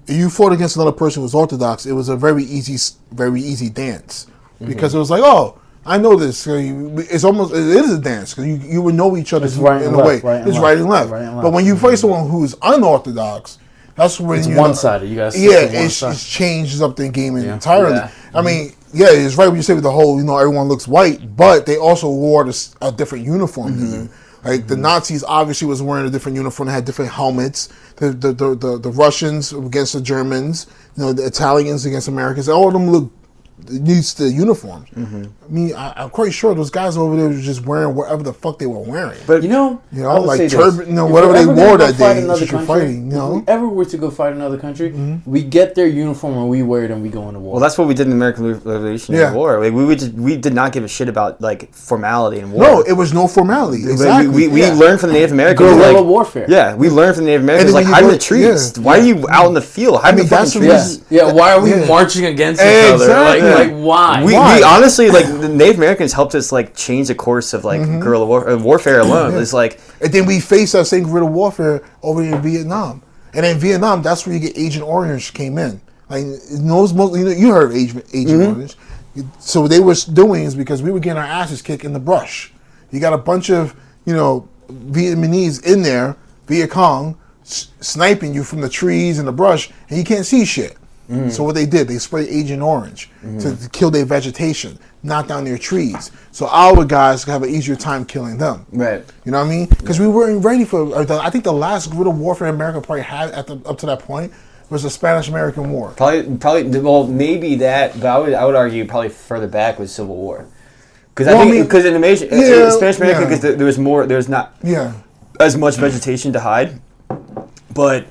If you fought against another person who was orthodox, it was a very easy dance because it was like, oh, I know this. It is a dance because you would know each other in a way. It's right and left. But when you fight someone who's unorthodox, that's when it's one-sided. You guys, it changes up the game entirely. Yeah. I mean, it's right when you say with the whole, everyone looks white, but they also wore a different uniform than you. Like the Nazis obviously was wearing a different uniform. They had different helmets. The Russians against the Germans. The Italians against Americans. All of them look needs the uniforms. I mean, I'm quite sure those guys over there were just wearing whatever the fuck they were wearing. But I would like say turban, this. you know, If whatever we're they ever wore gonna that go fight day. another If you're country, fighting, you know. If we ever were to go fight another country, we get their uniform and we wear it and we go into war. well, that's what we did in the American Revolutionary War. Like, we did not give a shit about like formality in war. No, it was no formality. Exactly. We learned from the Native Americans. Guerrilla warfare. Yeah, we learned from the Native Americans. then Like, when you hide in go- the trees. yeah. Why are you out in the field? Hide in the that's fucking the trees. reason- Yeah, why are we Yeah. marching against each other? Exactly. Like why? We Why? honestly, like, the Native Americans helped us like change the course of like guerrilla warfare alone. It's like, And then we faced that same guerrilla warfare over in Vietnam. And in Vietnam, that's where you get Agent Orange came in. Like, you heard of Agent Orange. So what they were doing is because we were getting our asses kicked in the brush. You got a bunch of, Vietnamese in there, Viet Cong, sniping you from the trees and the brush, and you can't see shit. So what they did, they sprayed Agent Orange to kill their vegetation, knock down their trees. So our guys have an easier time killing them. right. You know what I mean? Because we weren't ready for. I think the last guerrilla warfare America probably had up to that point was the Spanish-American War. Probably. Well, maybe that, but I would argue probably further back was Civil War. Because Well, I I think mean, because in yeah, Spanish America, yeah. because there's not Yeah. as much vegetation to hide, but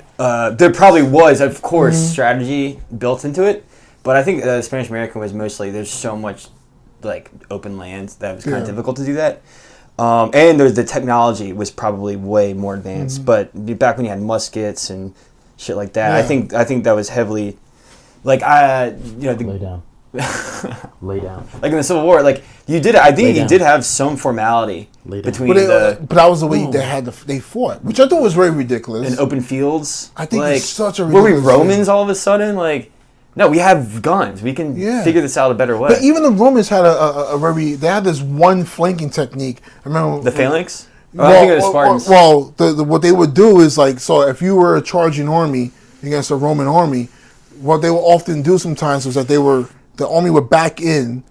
there probably was, of course, strategy built into it. But I think Spanish American was mostly there's so much like open land that it was kind of difficult to do that. And the technology was probably way more advanced. But back when you had muskets and shit like that, Yeah. I think that was heavily like Lay down. Lay down. like in the Civil War, like you did. I think Lay you down. did have some formality Lay down. between But that was the way they fought, which I thought was very ridiculous. in open fields. I think like, it's such a were we ridiculous Romans thing. all of a sudden? Like, no, we have guns. We can figure this out a better way. But even the Romans had they had this one flanking technique. I remember the phalanx. I think it was Spartans. What they would do is like, so if you were a charging army against a Roman army, what they would often do sometimes was that the army would back in,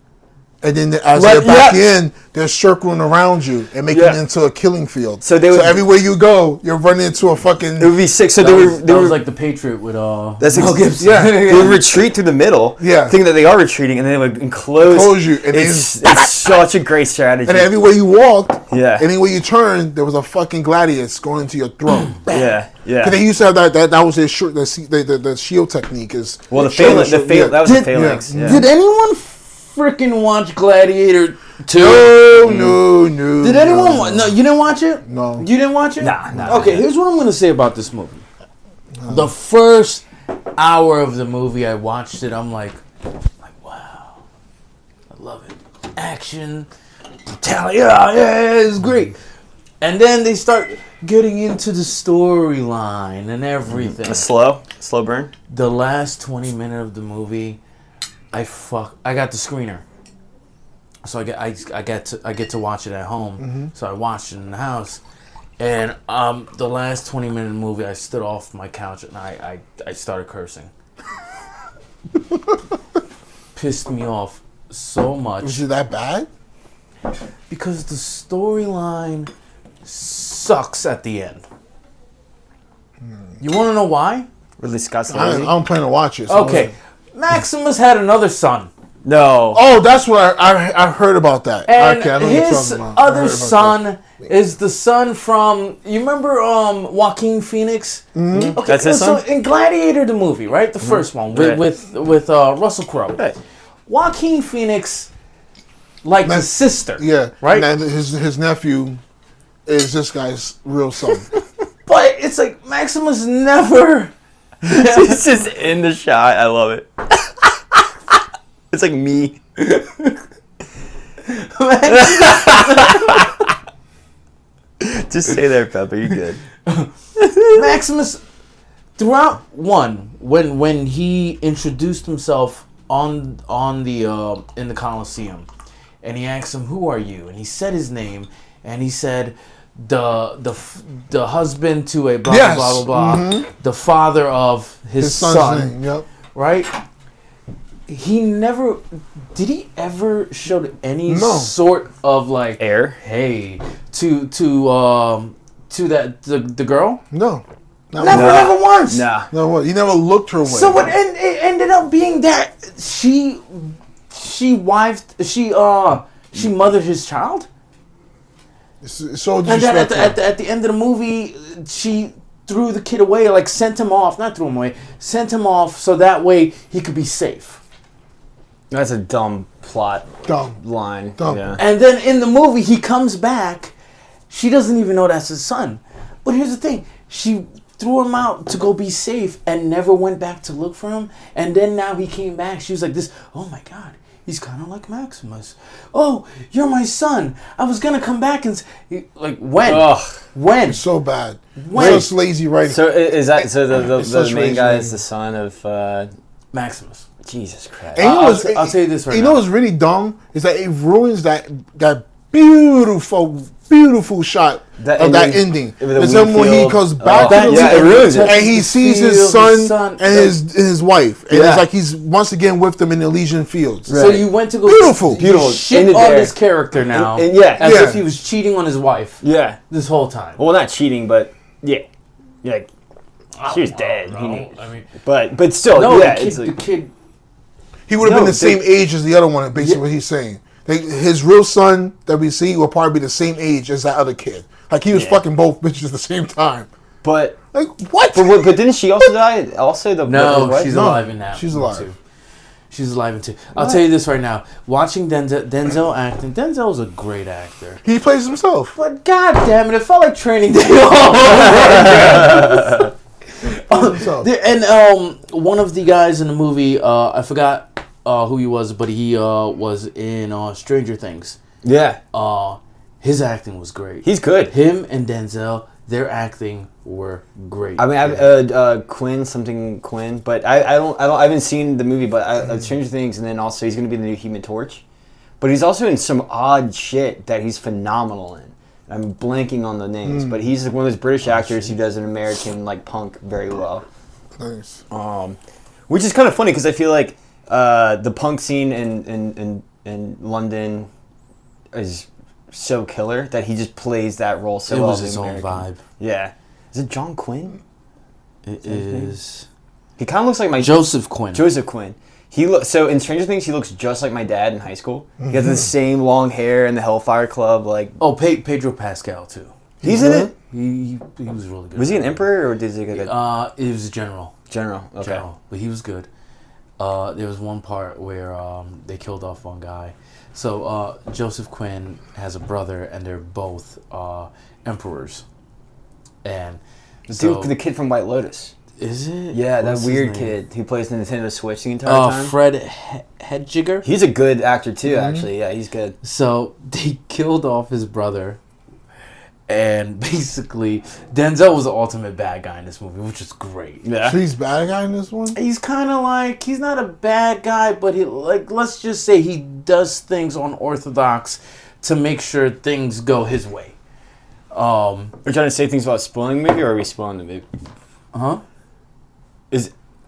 and then as they're back in, they're circling around you and making it into a killing field. So they would- everywhere you go, you're running into a fucking. It would be sick. So That they was were like the Patriot with That's Mel Gibson. They would retreat through the middle, Yeah. thinking that they are retreating, and then they would enclose You, and it's such a great strategy. and everywhere you walked, Yeah. anywhere you turned, there was a fucking gladius going into your throat. yeah. Because they used to have that was their the shield technique is. Well, the shoulder phalanx. shield, That was the Did- phalanx. yeah. Yeah. Did anyone freaking watch Gladiator 2? No. Did anyone watch? No, you didn't watch it? No. You didn't watch it? Nah. Okay, here's what I'm going to say about this movie. The first hour of the movie, I watched it, I'm like, wow. I love it. Action, brutality, yeah, it's great. And then they start getting into the storyline and everything. A slow burn. The last 20 minutes of the movie, I got the screener, so I get to watch it at home. So I watched it in the house, and the last 20 minutes of the movie, I stood off my couch and I started cursing. Pissed me off so much. Was it that bad? Because the storyline sucks at the end. You want to know why? Ridley Scott's I don't plan to watch it. so- Okay, Maximus had another son. No. Oh, that's what I heard about that. And Okay, I know what you're his talking about. I heard other about son is the son from, you remember Joaquin Phoenix? Mm-hmm. Okay, That's his so son? in Gladiator, the movie, right? The first one Right. with Russell Crowe. Right. Joaquin Phoenix liked his sister. Yeah, Right? And then his nephew is this guy's real son. But it's like Maximus never... It's just in the shot. I love it. It's like me. Just stay there, Pepper. You're good. Maximus, throughout when he introduced himself on the in the Colosseum, and he asked him, "Who are you?" and he said his name, and he said, "The husband to a blah Yes. blah blah blah, the father of his His son's son." name. Yep. Right? He never did. He ever showed any No. sort of like Air. hey to that the girl. No. Never once. Nah. No, what? He never looked her way. So it ended up being that she she mothered his child. So And then at the end of the movie, she threw the kid away, like sent him off. Not threw him away, sent him off so that way he could be safe. That's a dumb plot. Dumb line. Dumb. Yeah. And then in the movie, he comes back. She doesn't even know that's his son. But here's the thing: she threw him out to go be safe and never went back to look for him. And then now he came back. She was like, "This, oh my God, he's kind of like Maximus. Oh, you're my son. I was gonna come back and like when? Ugh. When? It's so bad. When? It's so lazy writing. So is that the such main guy lazy is the son of Maximus. Jesus Christ? And I'll tell you this right now. You know what's really dumb is that it ruins that beautiful shot of that ending. It's then when he goes back to the it ruins it. and he sees his son and his wife, and it's like he's once again with them in the Elysian Fields. So you went to go beautiful. Shit on this character now, and as if he was cheating on his wife. Yeah, this whole time. Well, not cheating, but like she was dead. But still, the kid. He would have been the same age as the other one. Basically, what he's saying. His real son that we see will probably be the same age as that other kid. Like he was fucking both bitches at the same time. But like what? But didn't she also die? Also she's alive in that. She's alive. Too. She's alive in too. I'll tell you this right now. Watching Denzel acting, Denzel's a great actor. He plays himself. But god damn it felt like Training Day all over again. And one of the guys in the movie, I forgot who he was, but he was in Stranger Things. Yeah. His acting was great. He's good. Him and Denzel, their acting were great. I mean, I've Quinn, but I haven't seen the movie, but Stranger Things, and then also he's going to be the new Human Torch, but he's also in some odd shit that he's phenomenal in. I'm blanking on the names, but he's one of those British actors who does an American like punk very well. Nice. Which is kind of funny because I feel like the punk scene in London is so killer that he just plays that role so well. It was his own vibe. Yeah. Is it John Quinn? It is. He kind of looks like my Joseph Quinn. So in Stranger Things, he looks just like my dad in high school. He has the same long hair and the Hellfire Club. Like Pedro Pascal too. He's in it. He was really good. Was he an emperor or did he get? It was a general. General. Okay. General, but he was good. There was one part where they killed off one guy. So Joseph Quinn has a brother, and they're both emperors. And the kid from White Lotus. Is it? Yeah, that weird kid who plays the Nintendo Switch the entire time. Fred Hedgiger. He's a good actor too, actually. Yeah, he's good. So they killed off his brother, and basically Denzel was the ultimate bad guy in this movie, which is great. Yeah. So he's bad guy in this one? He's kind of like, he's not a bad guy, but he, like, let's just say he does things unorthodox to make sure things go his way. Are you trying to say things about spoiling the movie, or are we spoiling the movie?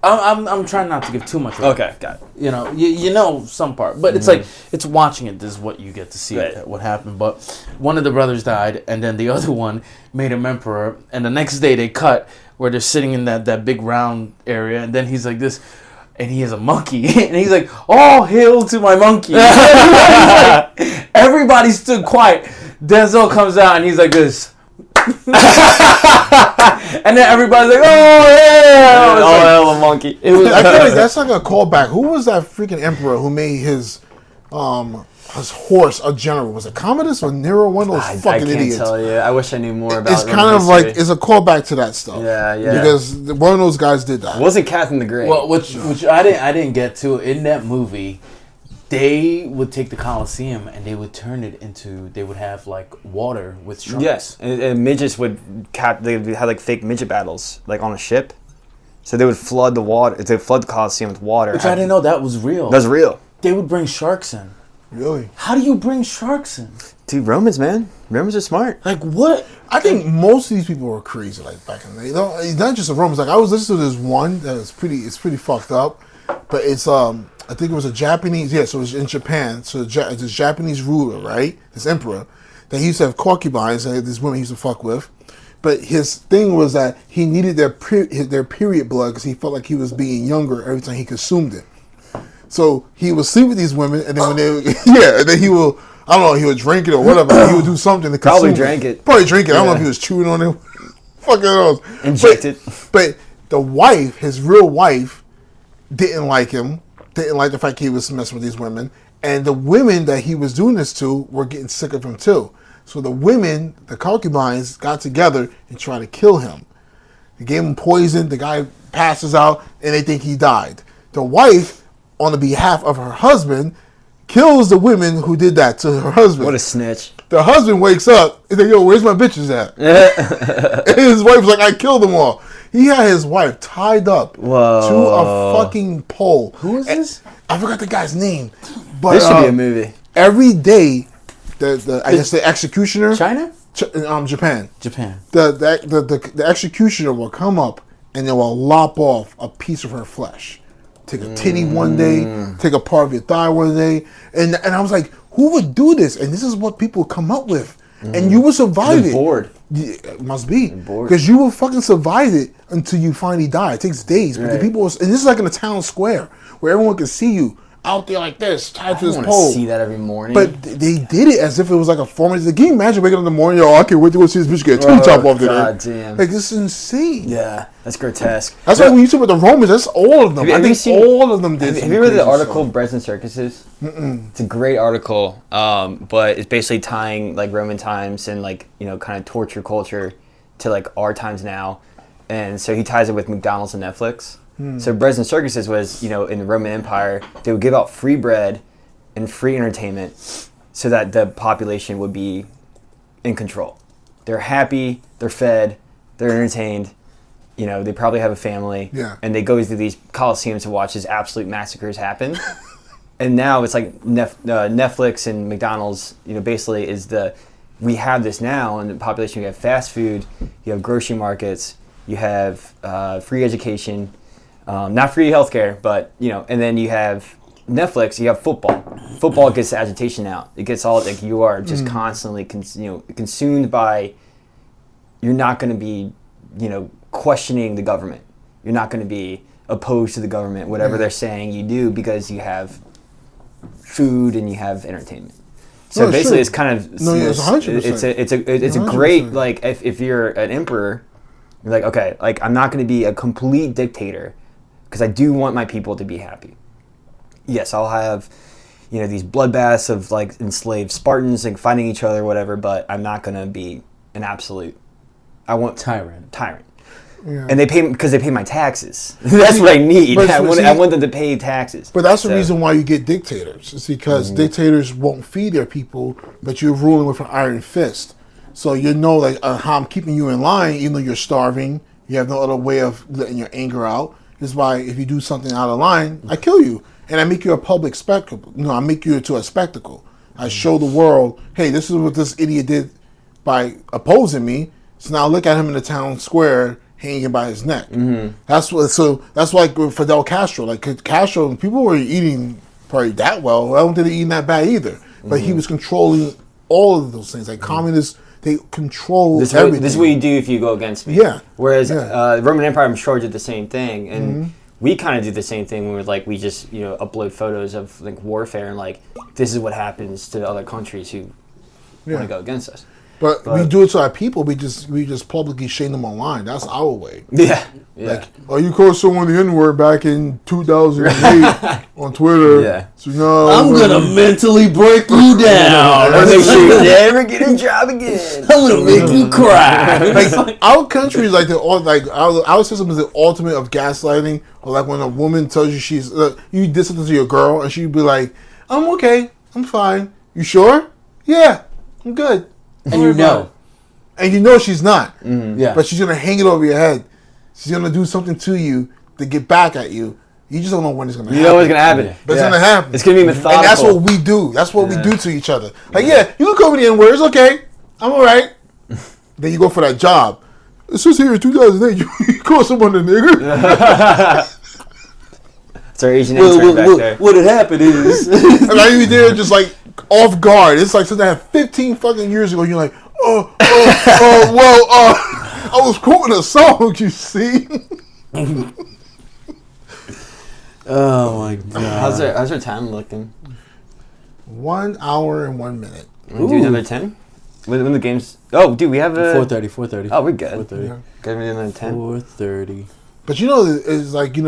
I'm trying not to give too much away. Okay, got it. You know, you know some part, but it's like, it's watching it. This is what you get to see what happened. But one of the brothers died, and then the other one made him emperor. And the next day they cut where they're sitting in that big round area, and then he's like this, and he has a monkey, and he's like, "All hail to my monkey!" Everybody stood quiet. Denzel comes out, and he's like this. And then everybody's like, "Oh yeah!" Oh, a monkey. It was. I feel like that's like a callback. Who was that freaking emperor who made his horse a general? Was it Commodus or Nero? One of those fucking idiots. I can't tell you. I wish I knew more about. It's kind of like it's a callback to that stuff. Yeah. Because one of those guys did that. It wasn't Catherine the Great. Well, which I didn't get to in that movie. They would take the Colosseum and they would turn it into. They would have like water with sharks. Yes, and midgets would They had like fake midget battles, like on a ship. So they would flood the water. They flood the Colosseum with water. Which I didn't know that was real. That's real. They would bring sharks in. Really? How do you bring sharks in? Dude, Romans, man. Romans are smart. Like what? I think most of these people were crazy like back in the day. It's not just the Romans. Like I was listening to this one that is pretty fucked up, but it's I think it was a Japanese. Yeah, so it was in Japan. So this Japanese ruler, right? This emperor, that he used to have concubines that this woman he used to fuck with. But his thing was that he needed their period blood because he felt like he was being younger every time he consumed it. So he would sleep with these women, and then when they, and then he will, I don't know, he would drink it or whatever. He would do something to Probably consume drank it. Probably drink it. I don't know if he was chewing on it. Fucking knows. Injected. But the wife, his real wife, didn't like him. Didn't like the fact he was messing with these women. And the women that he was doing this to were getting sick of him too. So the women, the concubines, got together and tried to kill him. They gave him poison. The guy passes out, and they think he died. The wife, on the behalf of her husband, kills the women who did that to her husband. What a snitch. The husband wakes up and like, yo, where's my bitches at? And his wife's like, I killed them all. He had his wife tied up to a fucking pole. Who is this? I forgot the guy's name. But This should be a movie. every day, I guess the executioner, China? Japan. Japan. The executioner will come up and they will lop off a piece of her flesh. Take a titty one day, take a part of your thigh one day, and I was like, who would do this? And this is what people come up with, and you will survive They're it. bored. Yeah, it must be bored. because you will fucking survive it until you finally die. It takes days, but the Right. people, and this is like in a town square where everyone can see you out there like this, tied to I this want pole. to see that every morning. But they did it as if it was like a form. Can you imagine waking up in the morning? Yo, I can't wait to go see this bitch get a titty chop off today. God damn. Like, this is insane. Yeah, that's grotesque. That's why when you see with the Romans, that's all of them. Have you I think seen- all of them did. Have you read the article Breads and Circuses? It's a great article, but it's basically tying like Roman times and like kind of torture culture to like our times now, and so he ties it with McDonald's and Netflix. So Breads and Circuses was in the Roman Empire they would give out free bread and free entertainment so that the population would be in control. They're happy, they're fed, they're entertained. They probably have a family, and they go through these coliseums to watch these absolute massacres happen. And now it's like Netflix and McDonald's, basically we have this now in the population. You have fast food, you have grocery markets, you have free education, not free healthcare, but, and then you have Netflix, you have football. Football gets the agitation out. It gets all, like, you are just constantly, consumed by, you're not going to be, questioning the government. You're not going to be opposed to the government, whatever they're saying you do, because you have food and you have entertainment. So basically, it's kind of it's 100%. It's a great, like, if you're an emperor, you're like, okay, like, I'm not going to be a complete dictator because I do want my people to be happy. Yes, I'll have these bloodbaths of like enslaved Spartans and fighting each other, whatever, but I'm not going to be an absolute. I want tyrant. Yeah. And they pay because they pay my taxes. That's what I need. I want them to pay taxes. But that's the reason why you get dictators. It's because dictators won't feed their people, but you're ruling with an iron fist. So like how I'm keeping you in line, even though you're starving. You have no other way of letting your anger out. This is why if you do something out of line, I kill you. And I make you a public spectacle. I make you into a spectacle. I show the world, hey, this is what this idiot did by opposing me. So now look at him in the town square hanging by his neck. That's like with Fidel Castro. Like Castro, people were eating probably that well. I don't think they're eating that bad either. But he was controlling all of those things. Like communists, they control everything. This is what you do if you go against me. Yeah. Whereas the Roman Empire, I'm sure, did the same thing. And we kind of do the same thing when we just upload photos of like warfare and like this is what happens to other countries who want to go against us. But we do it to our people. We just publicly shame them online. That's our way. Yeah. Like, you called someone the N-word back in 2008 on Twitter. Yeah. So no, I'm gonna mentally break you down. Or make sure you never get a job again. I'm gonna make you cry. Like our country is like our system is the ultimate of gaslighting. Or like when a woman tells you she's you did something to your girl and she'd be like, I'm okay, I'm fine. You sure? Yeah, I'm good. And you know. And you know she's not. Yeah. But she's going to hang it over your head. She's going to do something to you to get back at you. You just don't know when it's going to happen. You know what's going to happen. But it's going to happen. It's going to be methodical. And that's what we do. That's what we do to each other. Like, you can call me the N-word. It's okay. I'm all right. Then you go for that job. It's just here in 2008. You call someone a nigger. It's our Asian intern back there. What had happened is... And I even there just like off guard. It's like something that happened 15 fucking years ago. You're like, I was quoting a song, you see. Oh my god. How's our time looking? 1 hour and 1 minute. Do another 10? When the game's... Oh, dude, we have a... 4:30. Oh, we're good. 4:30. Yeah. Got to do another 10? 4:30. But it's like, the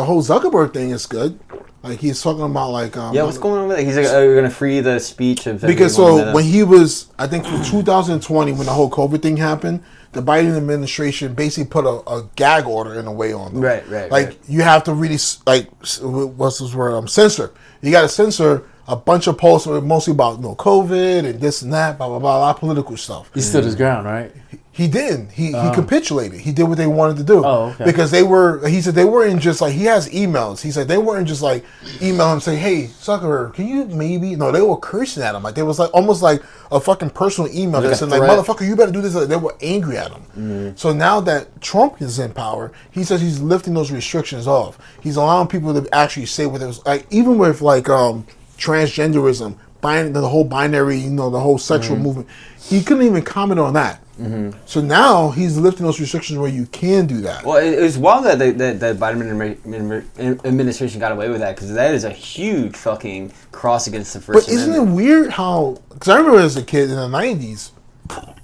whole Zuckerberg thing is good. Like, he's talking about, like... what's going on with it? He's like, we're going to free the speech of... Because when he was, I think from 2020, when the whole COVID thing happened, the Biden administration basically put a gag order in a way on them. Right. Like, you have to really, what's this word? Censor. You got to censor a bunch of posts mostly about COVID and this and that, blah, blah, blah, a lot of political stuff. He stood his ground, right? He didn't. He capitulated. He did what they wanted to do. Oh, okay. Because he said they weren't just like, he has emails. He said they weren't just like email him saying, hey, Zuckerberg, can you maybe? No, they were cursing at him. Like, they was like almost like a fucking personal email that said, like, motherfucker, you better do this. Like, they were angry at him. Mm-hmm. So now that Trump is in power, he says he's lifting those restrictions off. He's allowing people to actually say what it was like, even with like transgenderism, the whole binary, the whole sexual movement. He couldn't even comment on that. Mm-hmm. So now he's lifting those restrictions where you can do that. Well, it was wild that the Biden administration got away with that, because that is a huge fucking cross against the First Amendment. But isn't it weird how... Because I remember as a kid in the 90s,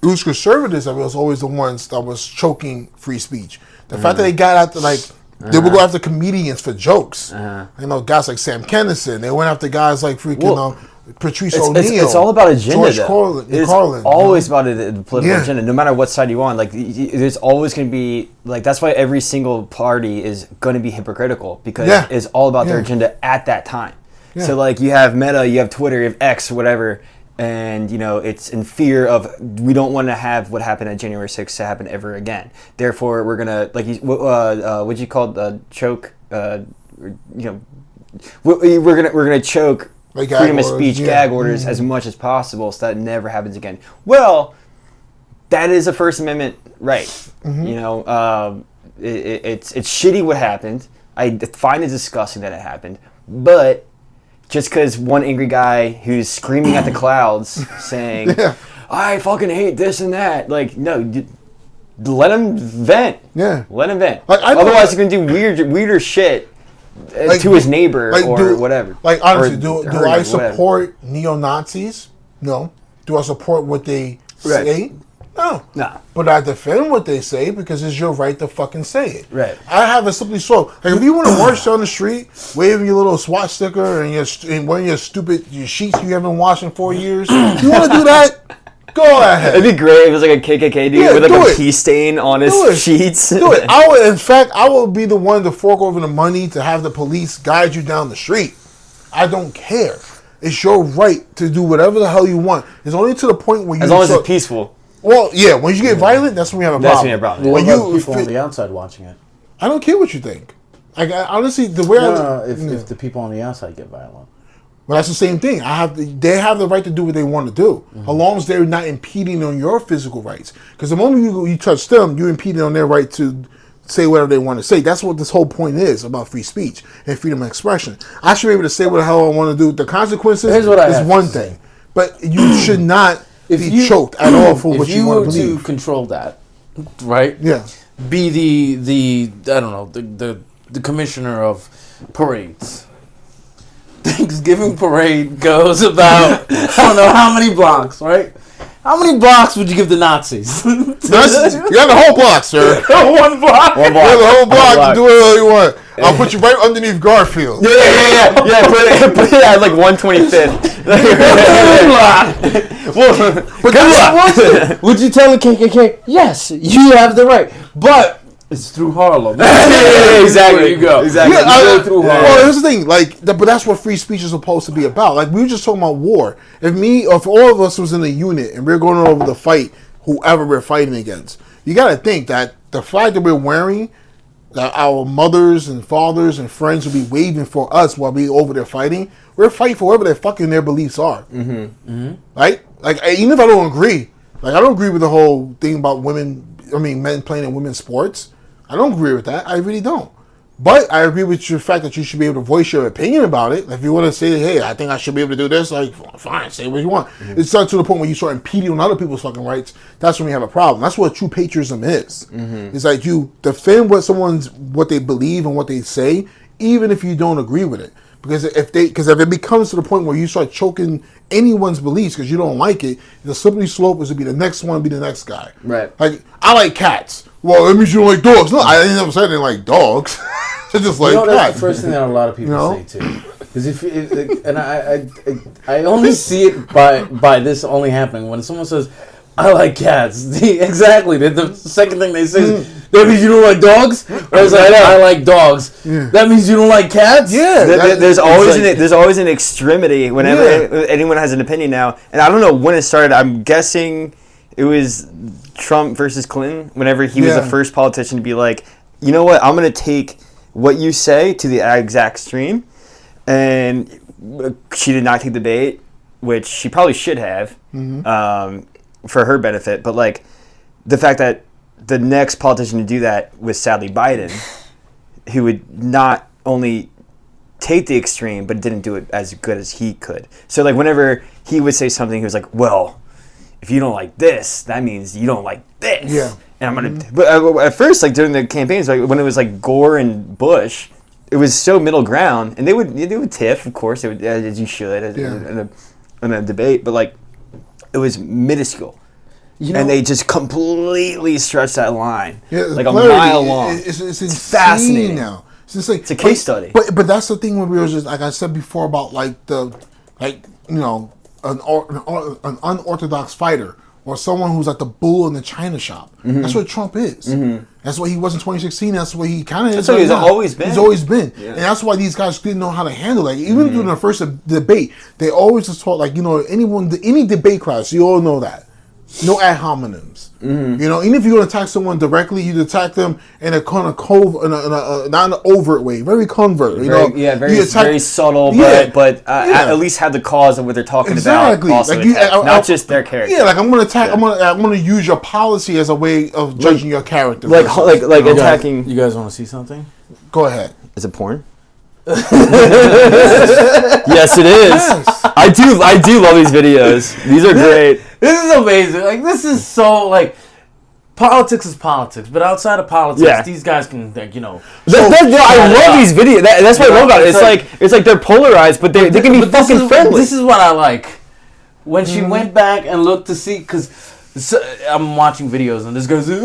it was conservatives that was always the ones that was choking free speech. The fact that they got after, like... They would go after comedians for jokes. Guys like Sam Kinison. They went after guys like freaking... Patrice O'Neill. It's all about agenda. George Carlin. It's always about the political agenda, no matter what side you on. Like, there's always going to be, like, that's why every single party is going to be hypocritical, because it's all about their agenda at that time. Yeah. So, like, you have Meta, you have Twitter, you have X, whatever, and, it's in fear of, we don't want to have what happened at January 6th to happen ever again. Therefore, we're going to, like, what'd you call the choke? We're gonna choke like freedom of speech, gag orders as much as possible, so that it never happens again. Well, that is a First Amendment right. Mm-hmm. It's shitty what happened. I find it disgusting that it happened. But just because one angry guy who's screaming at the clouds saying, I fucking hate this and that, like, no, let him vent. Yeah. Let him vent. Like, otherwise, he's going to do weirder shit. Like, to his neighbor whatever. Like, honestly, do I support neo-Nazis? No. Do I support what they say? No. Nah. But I defend what they say because it's your right to fucking say it. Right. I have a simply so. Like, if you want to march down the street, waving your little SWAT sticker and wearing your sheets you haven't washed in 4 years, you want to do that? Go ahead. It'd be great if it was like a KKK dude with like a pee stain on his sheets. Do it. I will be the one to fork over the money to have the police guide you down the street. I don't care. It's your right to do whatever the hell you want. It's only to the point where you... As long as it's peaceful. Well, yeah. When you get violent, that's when we have a problem. That's when you have a problem. When you people on the outside watching it. I don't care what you think. Like, honestly, the way if the people on the outside get violent. Well, that's the same thing. They have the right to do what they want to do, as long as they're not impeding on your physical rights. Because the moment you touch them, you're impeding on their right to say whatever they want to say. That's what this whole point is about free speech and freedom of expression. I should be able to say what the hell I want to do. The consequences is one thing, but you should not be choked at all for what you want to believe. If you were to control that, right? Yeah. Be the I don't know the commissioner of parades. Thanksgiving parade goes about I don't know how many blocks, right? How many blocks would you give the Nazis? You have the whole block, sir. One block. You have the whole block. Do whatever you want. I'll put you right underneath Garfield. Yeah. Put it at like 125th. But guess what? Would you tell the KKK? Yes, you have the right, but. It's through Harlem. Exactly. There you go. Exactly. Yeah, well, here's the thing. Like, but that's what free speech is supposed to be about. Like, we were just talking about war. If all of us was in a unit and we're going over to fight whoever we're fighting against, you got to think that the flag that we're wearing, that our mothers and fathers and friends will be waving for us while we over there fighting. We're fighting for whatever their fucking beliefs are. Mm-hmm. Mm-hmm. Right? Like, even if I don't agree, like, I don't agree with the whole thing about men playing in women's sports. I don't agree with that. I really don't. But I agree with your fact that you should be able to voice your opinion about it. If you want to say, hey, I think I should be able to do this, like, fine, say what you want. Mm-hmm. It's not to the point where you start impeding on other people's fucking rights. That's when we have a problem. That's what true patriotism is. Mm-hmm. It's like you defend what they believe and what they say, even if you don't agree with it. Because if it becomes to the point where you start choking anyone's beliefs because you don't like it, the slippery slope is to be the next one, be the next guy. Right. Like, I like cats. Well, that means you don't like dogs. No, I didn't ever say I didn't like dogs. I just like cats. That's the first thing that a lot of people say too. Because I only see it by this only happening when someone says, I like cats. Exactly. The second thing they say is, that means you don't like dogs? Or it's like, I like dogs. Yeah. That means you don't like cats? Yeah. There's always an extremity whenever anyone has an opinion now. And I don't know when it started. I'm guessing it was Trump versus Clinton. Whenever he was the first politician to be like, you know what? I'm going to take what you say to the exact extreme. And she did not take the bait, which she probably should have. Mm-hmm. For her benefit, but like the fact that the next politician to do that was sadly Biden, who would not only take the extreme but didn't do it as good as he could. So like whenever he would say something, he was like, well, if you don't like this, that means you don't like this. Yeah. And I'm gonna but at first, like during the campaigns, like when it was like Gore and Bush, it was so middle ground, and they would tiff, of course, they would, as you should in a debate, but like it was minuscule. And they just completely stretched that line, like a mile long. It's fascinating now. It's a case study. But that's the thing when we were just, like I said before, about like an unorthodox fighter or someone who's like the bull in the china shop. Mm-hmm. That's what Trump is. Mm-hmm. That's what he was in 2016. That's what he kind of is. That's what he's always been. He's always been. Yeah. And that's why these guys didn't know how to handle it. Even during the first debate, they always just taught, like, any debate class, you all know that. No ad hominems. Mm-hmm. Even if you're going to attack someone directly, you attack them in a kind of not an overt way, very covert. Very subtle, but at least have the cause of what they're talking about. Also like not just their character. Yeah, like I'm going to attack. I'm going to use your policy as a way of judging your character. Like attacking. You guys want to see something? Go ahead. Is it porn? Yes, it is. Yes. I do love these videos. These are great. This is amazing. Like, this is so, like, politics is politics, but outside of politics, these guys can, like, I love these videos. That's what I love about it. It's like they're polarized, but they can be fucking friendly. This is what I like. When she went back and looked to see, because I'm watching videos, and this guy said,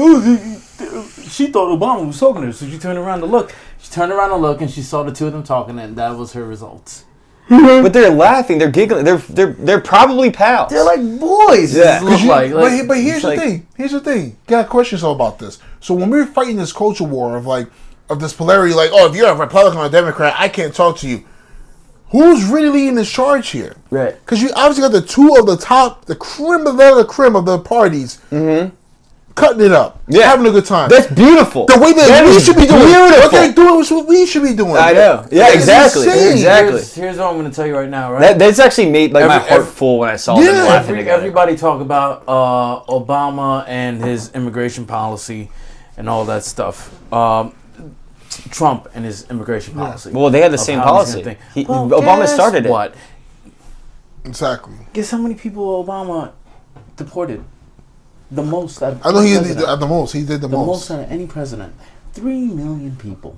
she thought Obama was talking to her, so she turned around to look. She turned around to look, and she saw the two of them talking, and that was her results. But they're laughing, they're giggling, they're probably pals. They're like boys. Yeah. But here's the thing. Here's the thing. Got questions about this. So when we're fighting this culture war of this polarity, like, oh, if you're a Republican or a Democrat, I can't talk to you. Who's really leading the charge here? Right. Because you obviously got the two of the top, the creme of the parties. Mm-hmm. Cutting it up, having a good time. That's beautiful. The way that we should be doing it. What they're doing is what we should be doing. I know. Yeah, exactly. Here's what I'm going to tell you right now, right? That's actually made my heart full when I saw them laughing together. Everybody talk about Obama and his immigration policy and all that stuff. Trump and his immigration policy. Well, they had the same policy. Obama started it. What? Exactly. Guess how many people Obama deported? The most. I know he did the most. He did the most. The most out of any president. 3 million people.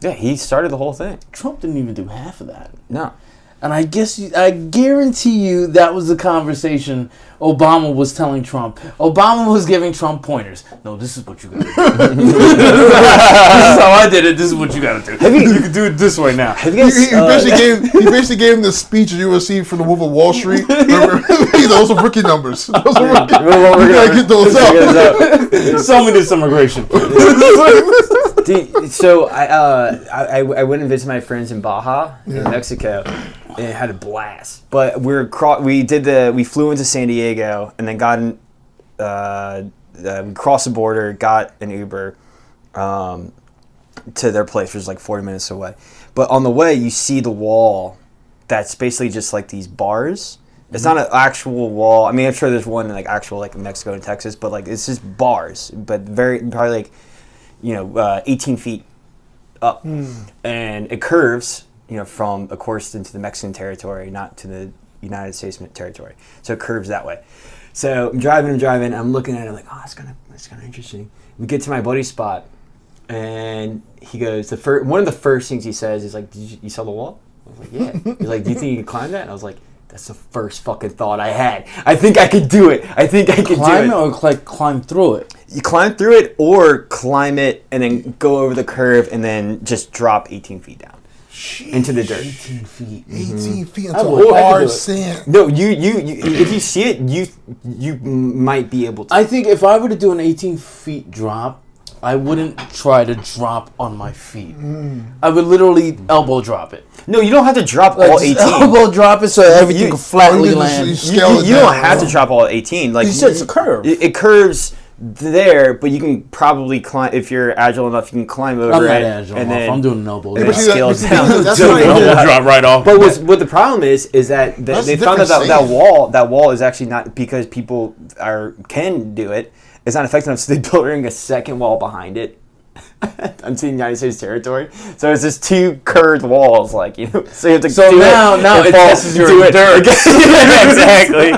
Yeah, he started the whole thing. Trump didn't even do half of that. No. And I guarantee you that was the conversation Obama was telling Trump. Obama was giving Trump pointers. No, this is what you gotta do. This is how I did it. This is what you gotta do. You can do it this way now. He basically gave him the speech you received from the Wolf of Wall Street. Those are rookie numbers. You gotta get those up. Sell me this immigration. So I went and visited my friends in Baja in Mexico, and had a blast. But we flew into San Diego and then we crossed the border, got an Uber to their place, which was like 40 minutes away. But on the way, you see the wall that's basically just like these bars. It's not an actual wall. I mean, I'm sure there's one in like actual like Mexico and Texas, but like it's just bars, but probably like 18 feet up, and it curves, from, of course, into the Mexican territory, not to the United States territory. So it curves that way. So I'm driving. I'm looking at it. I'm like, oh, that's kind of interesting. We get to my buddy's spot, and he goes, one of the first things he says is like, you saw the wall? I was like, yeah. He's like, do you think you can climb that? And I was like, that's the first fucking thought I had. I think I could do it. Climb it or like climb through it? You climb through it or climb it and then go over the curve and then just drop 18 feet down. Jeez. Into the dirt. 18 feet. 18 feet into I hard sand. No, you if you see it, you might be able to. I think if I were to do an 18 feet drop, I wouldn't try to drop on my feet. I would literally elbow drop it. No, you don't have to drop all 18. Elbow drop it so everything can flatly land. You don't have to drop all 18. Like you said, it's a curve. It curves there, but you can probably climb if you're agile enough. You can climb over I'm not it, agile and enough. then I'm doing an elbow and drop. then scale down. That's Elbow drop right off. But what the problem is that they found that wall is actually not because people can do it. It's not effective enough, so they building a second wall behind it. Onto the United States territory, so it's just two curved walls, so you have to. So now it tests your endurance. Exactly.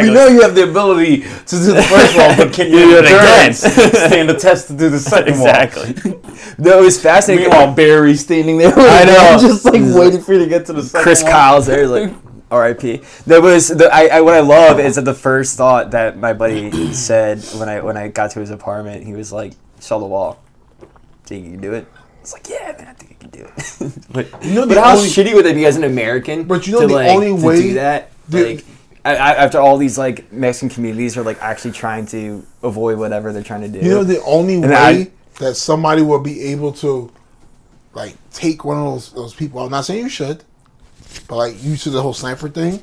You know you have the ability to do the first wall, but can you do it again? Stand the test to do the second wall. Exactly. No, it was fascinating. Meanwhile, Barry's standing there. I know, just like waiting for you to get to the second Chris wall. Kyle's there, like. R.I.P. There was what I love is that the first thought that my buddy said when I got to his apartment, he was like, "Saw the wall. Think you can do it?" I was like, "Yeah, man, I think I can do it." but how shitty would it be as an American? But you know the only way to do that, after all these like Mexican communities are like actually trying to avoid whatever they're trying to do. You know the only way that somebody will be able to like take one of those people. I'm not saying you should. But like you see the whole sniper thing,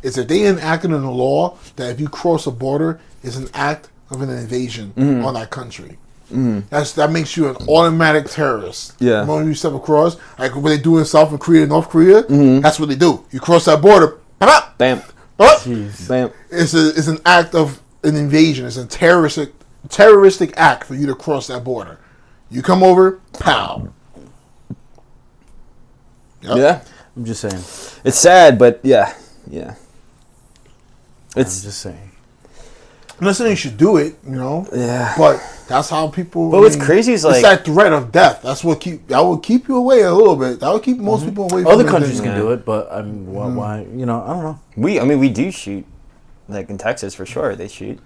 is that they enacted in the law that if you cross a border, it's an act of an invasion on that country. That makes you an automatic terrorist. Yeah. When you step across, like what they do in South Korea and North Korea, that's what they do. You cross that border, bam, bam. It's an act of an invasion. It's a terroristic act for you to cross that border. You come over, pow. Yep. Yeah. I'm just saying. It's sad, but yeah. I'm just saying. I'm not saying you should do it, Yeah. But that's how people. But what's crazy is it's that threat of death. That will keep you away a little bit. That will keep most people away. Other from countries can do it, but I mean, why? I don't know. We do shoot, like in Texas for sure. They shoot.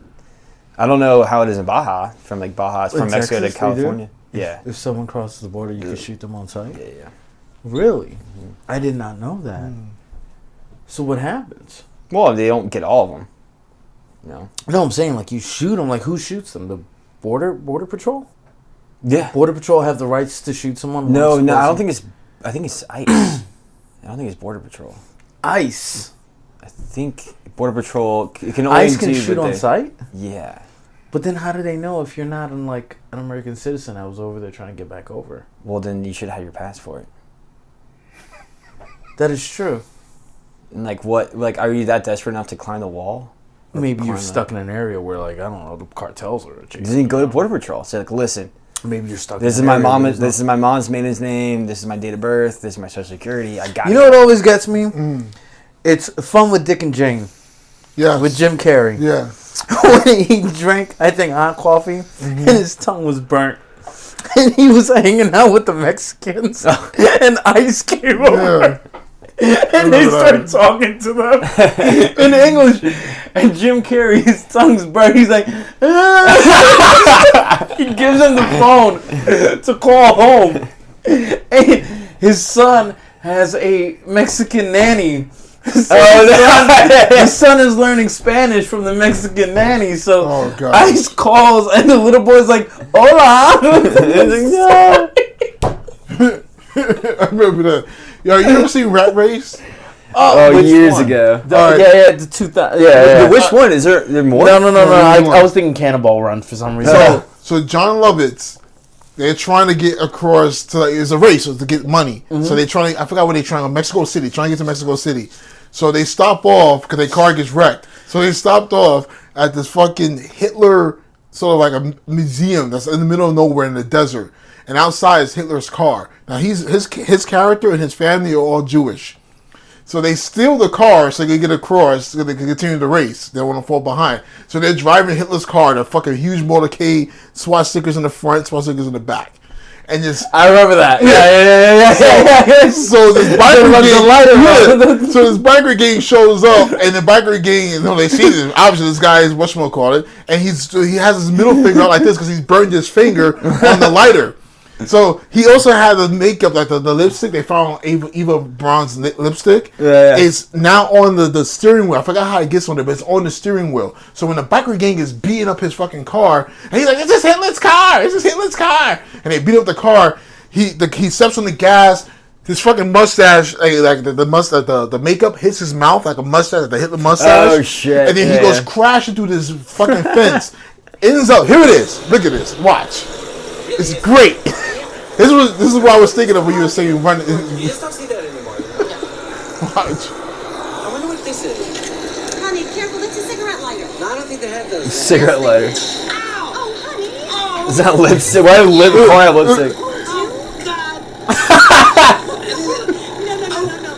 I don't know how it is in Baja. From Mexico Texas, to California. Yeah. If someone crosses the border, you can shoot them on sight. Yeah. Really? I did not know that. So what happens? Well, they don't get all of them. No, I'm saying like you shoot them. Like who shoots them? The border patrol? Yeah. Border patrol have the rights to shoot someone? No, I don't think it's. I think it's ICE. I don't think it's border patrol. ICE. I think border patrol can only ICE can shoot on sight. Yeah. But then how do they know if you're not an American citizen that was over there trying to get back over? Well, then you should have your passport. That is true. And what? Are you that desperate enough to climb the wall? Maybe you're stuck in an area where, I don't know, the cartels are chasing. Then you go to border patrol. Say, listen. Maybe you're stuck. This is my mom. This is my mom's maiden name. This is my date of birth. This is my social security. I got. You know what always gets me? It's Fun with Dick and Jane. Yeah. With Jim Carrey. Yeah. When he drank, I think, hot coffee, and his tongue was burnt. And he was hanging out with the Mexicans, and Ice came over. And they started talking to them in English. And Jim Carrey, his tongue's burnt. He's like, he gives him the phone to call home. And his son has a Mexican nanny. So his son is learning Spanish from the Mexican nanny. So Ice calls, and the little boy's like, "Hola." I remember that. Yo, you ever seen Rat Race? Oh, years ago. The 2000. Yeah. Which one? Is there more? No. I was thinking Cannonball Run for some reason. So John Lovitz, they're trying to get across to it's a race to get money. So they're trying. I forgot where they're trying. Mexico City. Trying to get to Mexico City. So they stop off because their car gets wrecked. So they stopped off at this fucking Hitler sort of like a museum that's in the middle of nowhere in the desert. and outside is Hitler's car. Now his character and his family are all Jewish. So they steal the car so they can get across, so they can continue the race. They don't want to fall behind. So they're driving Hitler's car, the fucking huge motorcade, SWAT stickers in the front, SWAT stickers in the back. And just I remember that. Yeah. So this biker gang shows up, and the biker gang, they see this. Obviously, this guy is whatchamacallit, and he has his middle finger out like this because he's burned his finger on the lighter. So he also had the makeup, like the lipstick they found on Eva Braun's lipstick. Yeah. It's now on the steering wheel. I forgot how it gets on there, but it's on the steering wheel. So when the biker gang is beating up his fucking car, and he's like, "It's just Hitler's car! It's just Hitler's car!" And they beat up the car. He steps on the gas. His fucking mustache, like the mustache, the makeup hits his mouth like a mustache, like the Hitler mustache. Oh shit! And then he goes crashing through this fucking fence. Ends up. Here it is. Look at this. Watch. It's great. This is what I was thinking of when you were saying run. You just don't see that anymore. Watch. I wonder what this is. Honey, careful, it's a cigarette lighter. No, I don't think they have those. Cigarette lighter. Ow! Oh, honey. Oh, Is that lipstick? Why have call it lipstick? Oh, God.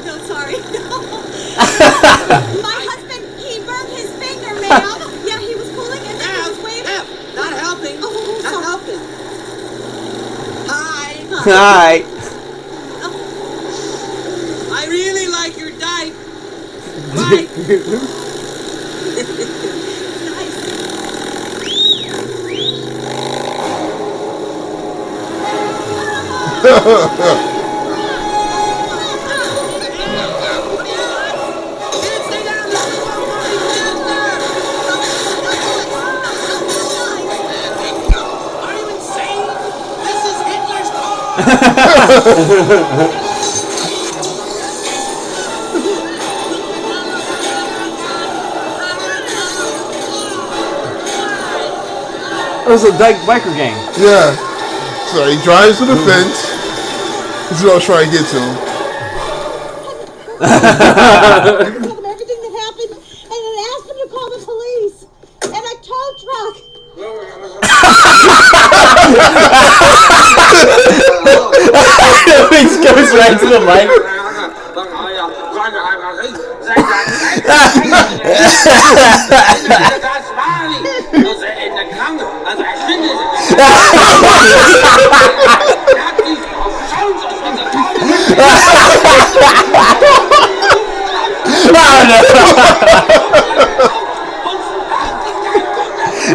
No, sorry. My husband, he burned his finger, ma'am. Yeah, he was pulling and then he was waving. not helping. Oh, Not sorry. helping. Hi. Hi. I really like your dyke. Bye. Are you insane? This is Hitler's car. That was a biker gang. Yeah. So he drives to the fence. This is what I was trying to get to him. I told him everything that happened and then asked him to call the police. And a tow truck. It goes right to the mic.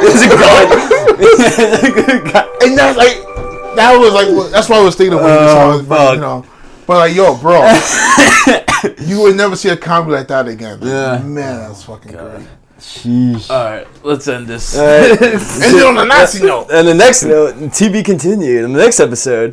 It's a god. And that's that's what I was thinking of when you saw it, fuck. you know. But like, yo, bro, you would never see a comedy like that again. Yeah. Man, that's fucking great. Sheesh. All right, let's end this. And then on the Nazi note. And the next note, to be continued in the next episode.